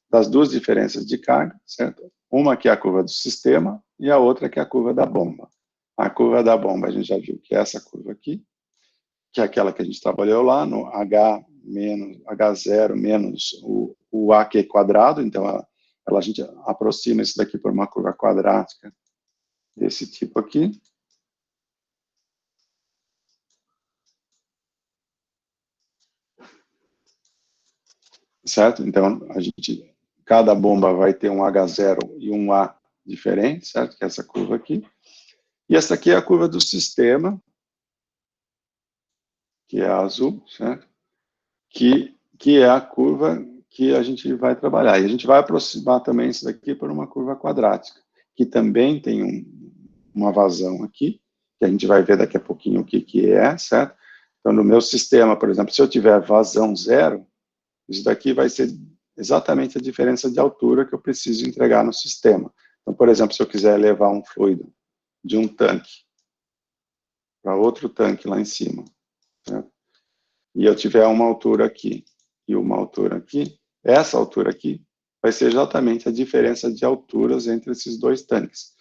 das duas diferenças de carga, certo? Uma que é a curva do sistema e a outra que é a curva da bomba. A curva da bomba, a gente já viu que é essa curva aqui, que é aquela que a gente trabalhou lá no H menos H0 menos o AQ quadrado, então a gente aproxima isso daqui por uma curva quadrática desse tipo aqui. Certo? Então, cada bomba vai ter um H0 e um A diferente, certo? Que é essa curva aqui. E essa aqui é a curva do sistema, que é a azul, certo? Que é a curva que a gente vai trabalhar. E a gente vai aproximar também isso daqui por uma curva quadrática, que também tem uma vazão aqui, que a gente vai ver daqui a pouquinho o que é, certo? Então, no meu sistema, por exemplo, se eu tiver vazão zero, isso daqui vai ser exatamente a diferença de altura que eu preciso entregar no sistema. Então, por exemplo, se eu quiser levar um fluido de um tanque para outro tanque lá em cima, certo? E eu tiver uma altura aqui e uma altura aqui, essa altura aqui vai ser exatamente a diferença de alturas entre esses dois tanques.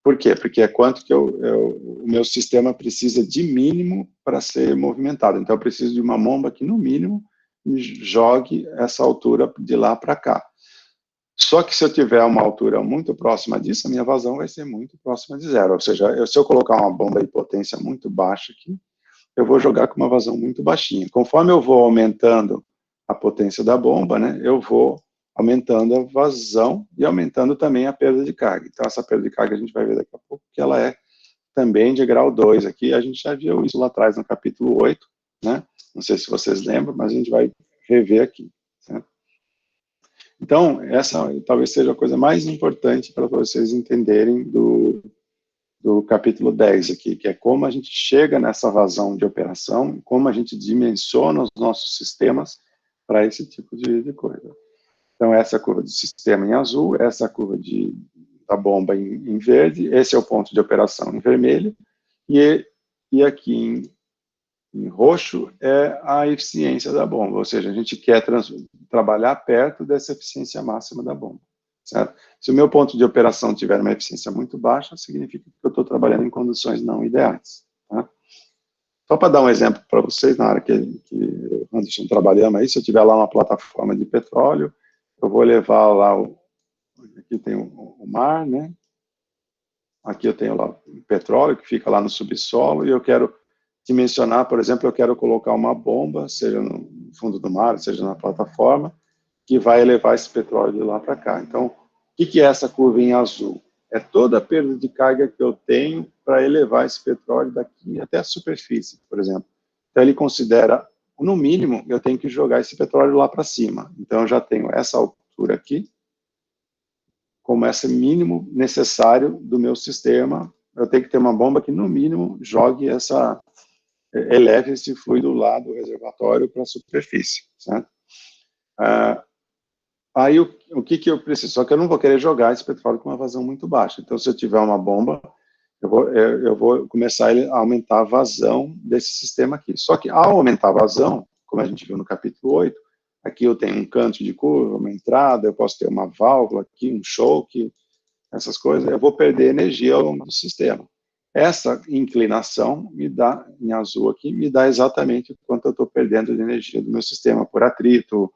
Por quê? Porque é quanto que o meu sistema precisa de mínimo para ser movimentado. Então, eu preciso de uma bomba que, no mínimo, me jogue essa altura de lá para cá. Só que se eu tiver uma altura muito próxima disso, a minha vazão vai ser muito próxima de zero. Ou seja, se eu colocar uma bomba de potência muito baixa aqui, eu vou jogar com uma vazão muito baixinha. Conforme eu vou aumentando a potência da bomba, né, eu vou aumentando a vazão e aumentando também a perda de carga. Então, essa perda de carga a gente vai ver daqui a pouco, que ela é também de grau 2 aqui. A gente já viu isso lá atrás no capítulo 8, né? Não sei se vocês lembram, mas a gente vai rever aqui, certo? Então, essa talvez seja a coisa mais importante para vocês entenderem do capítulo 10 aqui, que é como a gente chega nessa vazão de operação, como a gente dimensiona os nossos sistemas para esse tipo de coisa. Então, essa é a curva do sistema em azul, essa é a curva da bomba em verde, esse é o ponto de operação em vermelho, e aqui em roxo é a eficiência da bomba, ou seja, a gente quer trabalhar perto dessa eficiência máxima da bomba, certo? Se o meu ponto de operação tiver uma eficiência muito baixa, significa que eu estou trabalhando em condições não ideais, tá? Só para dar um exemplo para vocês, na área que Anderson trabalhamos aí, se eu tiver lá uma plataforma de petróleo, eu vou levar lá, aqui tem o mar, né? Aqui eu tenho lá o petróleo, que fica lá no subsolo, e eu quero dimensionar, por exemplo, eu quero colocar uma bomba, seja no fundo do mar, seja na plataforma, que vai elevar esse petróleo de lá para cá. Então, o que é essa curva em azul? É toda a perda de carga que eu tenho para elevar esse petróleo daqui até a superfície, por exemplo. Então, ele considera, no mínimo, eu tenho que jogar esse petróleo lá para cima. Então, eu já tenho essa altura aqui, como esse mínimo necessário do meu sistema. Eu tenho que ter uma bomba que, no mínimo, eleve esse fluido lá do reservatório para a superfície, certo? Aí, o que eu preciso? Só que eu não vou querer jogar esse petróleo com uma vazão muito baixa. Então, se eu tiver uma bomba, eu vou começar a aumentar a vazão desse sistema aqui. Só que, ao aumentar a vazão, como a gente viu no capítulo 8, aqui eu tenho um canto de curva, uma entrada, eu posso ter uma válvula aqui, um choke, essas coisas, eu vou perder energia ao longo do sistema. Essa inclinação me dá, em azul aqui, me dá exatamente o quanto eu estou perdendo de energia do meu sistema, por atrito.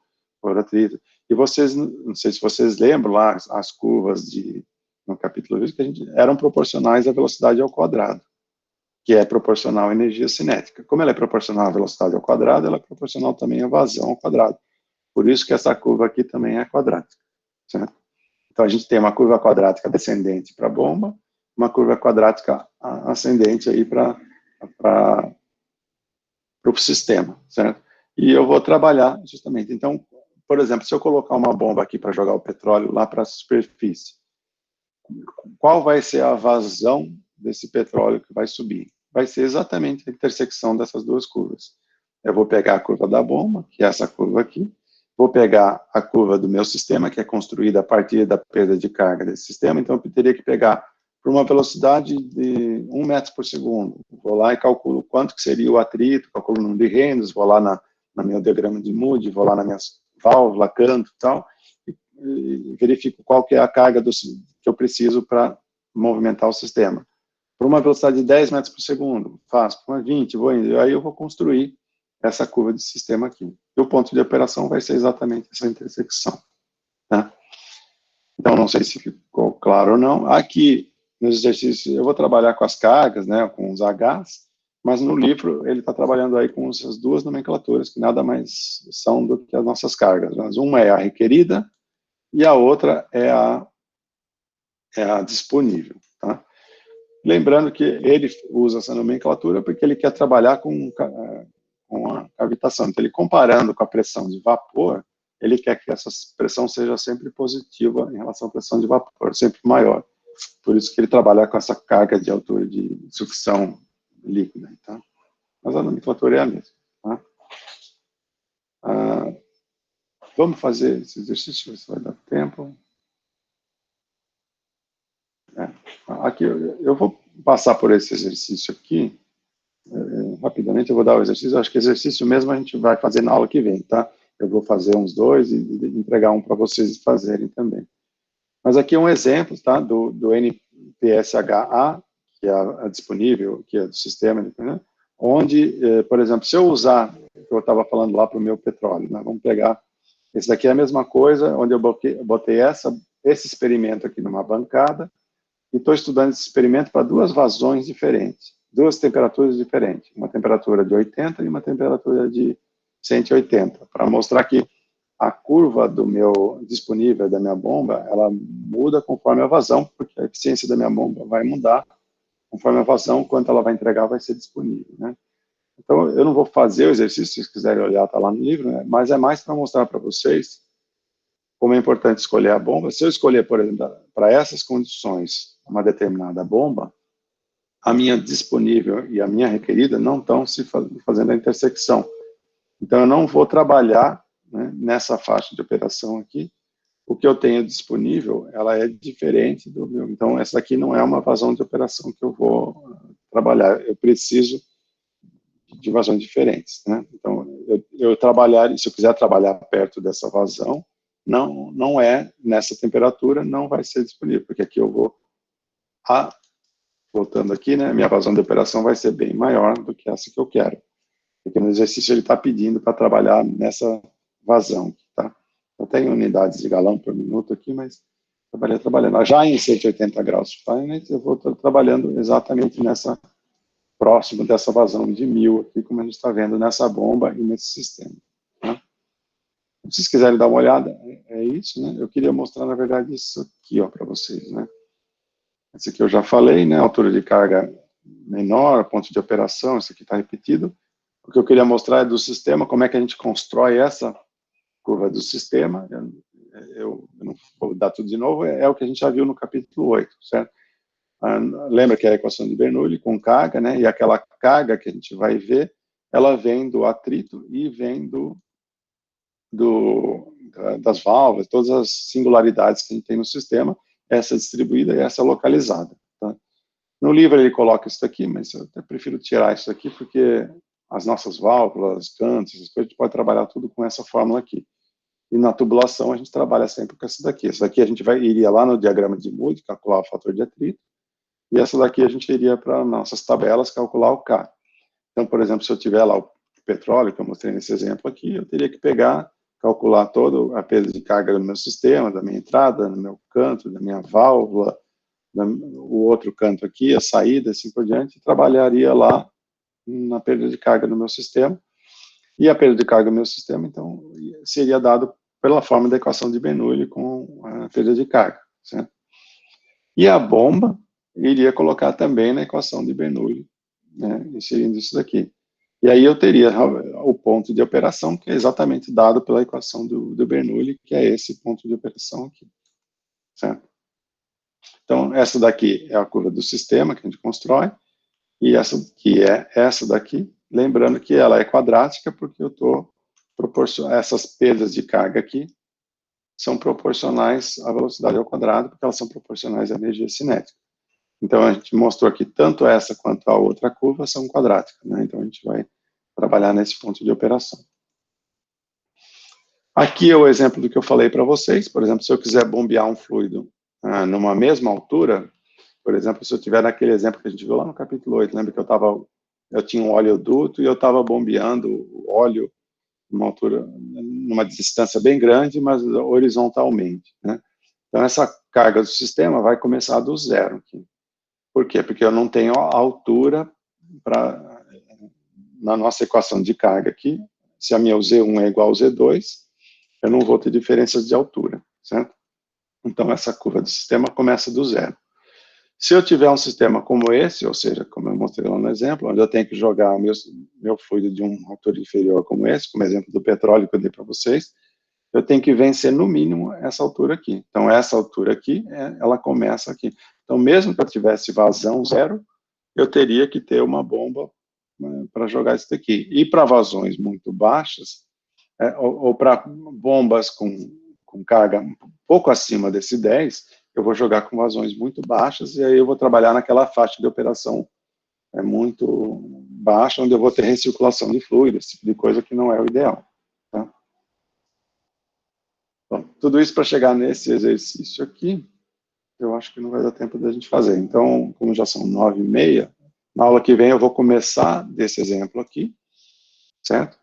E vocês, não sei se vocês lembram lá, as curvas no capítulo 20, que eram proporcionais à velocidade ao quadrado, que é proporcional à energia cinética. Como ela é proporcional à velocidade ao quadrado, ela é proporcional também à vazão ao quadrado. Por isso que essa curva aqui também é quadrática, certo? Então, a gente tem uma curva quadrática descendente para a bomba, uma curva quadrática ascendente aí para o sistema, certo? E eu vou trabalhar justamente. Então, por exemplo, se eu colocar uma bomba aqui para jogar o petróleo lá para a superfície, qual vai ser a vazão desse petróleo que vai subir? Vai ser exatamente a intersecção dessas duas curvas. Eu vou pegar a curva da bomba, que é essa curva aqui, vou pegar a curva do meu sistema, que é construída a partir da perda de carga desse sistema, então eu teria que pegar por uma velocidade de 1 metro por segundo. Vou lá e calculo quanto que seria o atrito, calculo o número de Reynolds, vou lá na meu diagrama de Moody, vou lá na minha válvula, canto e tal, e verifico qual que é a carga que eu preciso para movimentar o sistema. Por uma velocidade de 10 metros por segundo, faço, por uma 20, vou indo, aí eu vou construir essa curva de sistema aqui. E o ponto de operação vai ser exatamente essa intersecção. Tá? Então, não sei se ficou claro ou não. Aqui, nos exercícios, eu vou trabalhar com as cargas, né, com os Hs, mas no livro ele está trabalhando aí com essas duas nomenclaturas, que nada mais são do que as nossas cargas. Mas uma é a requerida e a outra é a disponível. Tá? Lembrando que ele usa essa nomenclatura porque ele quer trabalhar com a cavitação. Então, ele comparando com a pressão de vapor, ele quer que essa pressão seja sempre positiva em relação à pressão de vapor, sempre maior. Por isso que ele trabalha com essa carga de altura de sucção líquida. Tá? Mas a nomenclatura é a mesma. Tá? Vamos fazer esse exercício, se vai dar tempo. Aqui, eu vou passar por esse exercício aqui. Rapidamente eu vou dar o exercício. Acho que exercício mesmo a gente vai fazer na aula que vem, tá? Eu vou fazer uns 2 e entregar um para vocês fazerem também. Mas aqui é um exemplo, tá? Do NPSHA, que é a disponível, que é do sistema, né? Onde, por exemplo, se eu usar, o que eu estava falando lá para o meu petróleo, né? Vamos pegar, esse daqui é a mesma coisa, onde eu botei esse experimento aqui numa bancada, e estou estudando esse experimento para duas vazões diferentes, duas temperaturas diferentes, uma temperatura de 80 e uma temperatura de 180, para mostrar que a curva do meu disponível, da minha bomba, ela muda conforme a vazão, porque a eficiência da minha bomba vai mudar conforme a vazão, quanto ela vai entregar vai ser disponível, né? Então, eu não vou fazer o exercício, se vocês quiserem olhar, está lá no livro, né? Mas é mais para mostrar para vocês como é importante escolher a bomba. Se eu escolher, por exemplo, para essas condições, uma determinada bomba, a minha disponível e a minha requerida não estão se fazendo a intersecção. Então, eu não vou trabalhar, né, nessa faixa de operação aqui. O que eu tenho disponível, ela é diferente do meu. Então, essa aqui não é uma vazão de operação que eu vou trabalhar. Eu preciso de vazões diferentes, né? Então, eu trabalhar, se eu quiser trabalhar perto dessa vazão, não é nessa temperatura, não vai ser disponível, porque aqui eu vou, voltando aqui, né, minha vazão de operação vai ser bem maior do que essa que eu quero, porque no exercício ele está pedindo para trabalhar nessa vazão, tá? Eu tenho unidades de galão por minuto aqui, mas trabalhando. Já em 180 graus Fahrenheit, eu vou estar trabalhando exatamente próximo dessa vazão de 1000 aqui, como a gente está vendo nessa bomba e nesse sistema. Tá? Se vocês quiserem dar uma olhada, é isso, né? Eu queria mostrar, na verdade, isso aqui, ó, para vocês, né? Esse aqui eu já falei, né? Altura de carga menor, ponto de operação, isso aqui está repetido. O que eu queria mostrar é do sistema, como é que a gente constrói essa curva do sistema. Eu não vou dar tudo de novo, é o que a gente já viu no capítulo 8, certo? Lembra que é a equação de Bernoulli com carga, né? E aquela carga que a gente vai ver, ela vem do atrito e vem das válvulas, todas as singularidades que a gente tem no sistema, essa distribuída e essa localizada. Tá? No livro ele coloca isso aqui, mas eu até prefiro tirar isso aqui, porque as nossas válvulas, cantos, essas coisas, a gente pode trabalhar tudo com essa fórmula aqui. E na tubulação a gente trabalha sempre com essa daqui. Essa daqui a gente iria lá no diagrama de Moody, calcular o fator de atrito, e essa daqui a gente iria para nossas tabelas calcular o K. Então, por exemplo, se eu tiver lá o petróleo, que eu mostrei nesse exemplo aqui, eu teria que calcular toda a perda de carga do meu sistema, da minha entrada, do meu canto, da minha válvula, o outro canto aqui, a saída, assim por diante, e trabalharia lá na perda de carga do meu sistema. E a perda de carga do meu sistema, então, seria dado pela forma da equação de Bernoulli com a perda de carga, certo? E a bomba, iria colocar também na equação de Bernoulli, né, inserindo isso daqui. E aí eu teria o ponto de operação, que é exatamente dado pela equação do Bernoulli, que é esse ponto de operação aqui, certo? Então, essa daqui é a curva do sistema que a gente constrói, e essa aqui é essa daqui, lembrando que ela é quadrática, porque eu estou proporcionando essas perdas de carga aqui, são proporcionais à velocidade ao quadrado, porque elas são proporcionais à energia cinética. Então, a gente mostrou aqui, tanto essa quanto a outra curva são quadráticas, né? Então, a gente vai trabalhar nesse ponto de operação. Aqui é o exemplo do que eu falei para vocês. Por exemplo, se eu quiser bombear um fluido numa mesma altura, por exemplo, se eu tiver naquele exemplo que a gente viu lá no capítulo 8, lembra que eu tinha um oleoduto e eu estava bombeando o óleo numa altura, numa distância bem grande, mas horizontalmente, né? Então, essa carga do sistema vai começar do zero aqui. Por quê? Porque eu não tenho a altura na nossa equação de carga aqui, se a minha Z1 é igual ao Z2, eu não vou ter diferenças de altura, certo? Então, essa curva do sistema começa do zero. Se eu tiver um sistema como esse, ou seja, como eu mostrei lá no exemplo, onde eu tenho que jogar meu fluido de uma altura inferior como esse, como exemplo do petróleo que eu dei para vocês, eu tenho que vencer no mínimo essa altura aqui. Então, essa altura aqui, ela começa aqui. Então, mesmo que eu tivesse vazão zero, eu teria que ter uma bomba para jogar isso daqui. E para vazões muito baixas, ou para bombas com carga um pouco acima desse 10, eu vou jogar com vazões muito baixas, e aí eu vou trabalhar naquela faixa de operação muito baixa, onde eu vou ter recirculação de fluido, esse tipo de coisa que não é o ideal. Tá? Bom, tudo isso para chegar nesse exercício aqui, eu acho que não vai dar tempo da gente fazer. Então, como já são 9h30, na aula que vem eu vou começar desse exemplo aqui, certo?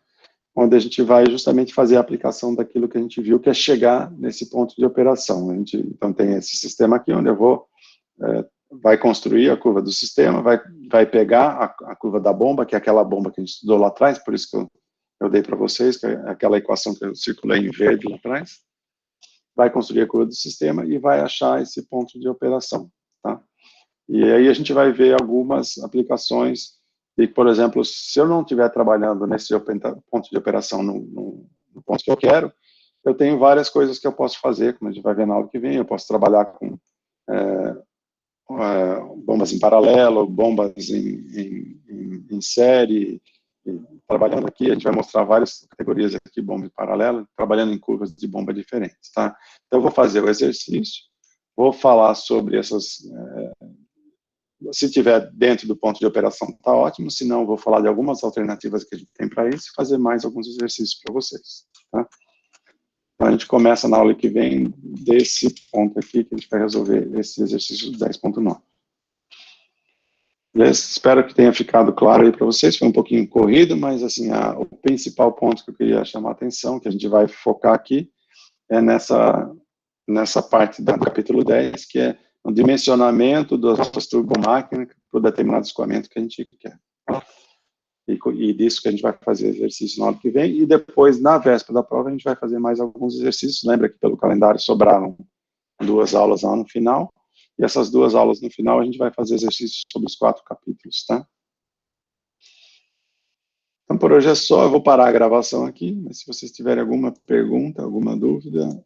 Onde a gente vai justamente fazer a aplicação daquilo que a gente viu, que é chegar nesse ponto de operação. Então, tem esse sistema aqui, onde eu vai construir a curva do sistema, vai pegar a curva da bomba, que é aquela bomba que a gente estudou lá atrás, por isso que eu dei para vocês, que é aquela equação que eu circulei em verde lá atrás, vai construir a curva do sistema e vai achar esse ponto de operação, tá? E aí a gente vai ver algumas aplicações de, por exemplo, se eu não estiver trabalhando nesse ponto de operação no ponto que eu quero, eu tenho várias coisas que eu posso fazer, como a gente vai ver na aula que vem, eu posso trabalhar com bombas em paralelo, bombas em série, trabalhando aqui, a gente vai mostrar várias categorias aqui, bomba em paralelo, trabalhando em curvas de bomba diferentes, tá? Então, eu vou fazer o exercício, vou falar sobre essas... se tiver dentro do ponto de operação, está ótimo, se não, vou falar de algumas alternativas que a gente tem para isso e fazer mais alguns exercícios para vocês, tá? Então, a gente começa na aula que vem desse ponto aqui, que a gente vai resolver esse exercício 10.9. Espero que tenha ficado claro aí para vocês, foi um pouquinho corrido, mas assim, o principal ponto que eu queria chamar a atenção, que a gente vai focar aqui, é nessa parte do capítulo 10, que é o dimensionamento das nossas turbomáquinas para o determinado escoamento que a gente quer. E disso que a gente vai fazer exercício no ano que vem, e depois, na véspera da prova, a gente vai fazer mais alguns exercícios. Lembra que pelo calendário sobraram 2 aulas lá no final, e essas 2 aulas no final a gente vai fazer exercícios sobre os 4 capítulos, tá? Então, por hoje é só, eu vou parar a gravação aqui, mas se vocês tiverem alguma pergunta, alguma dúvida,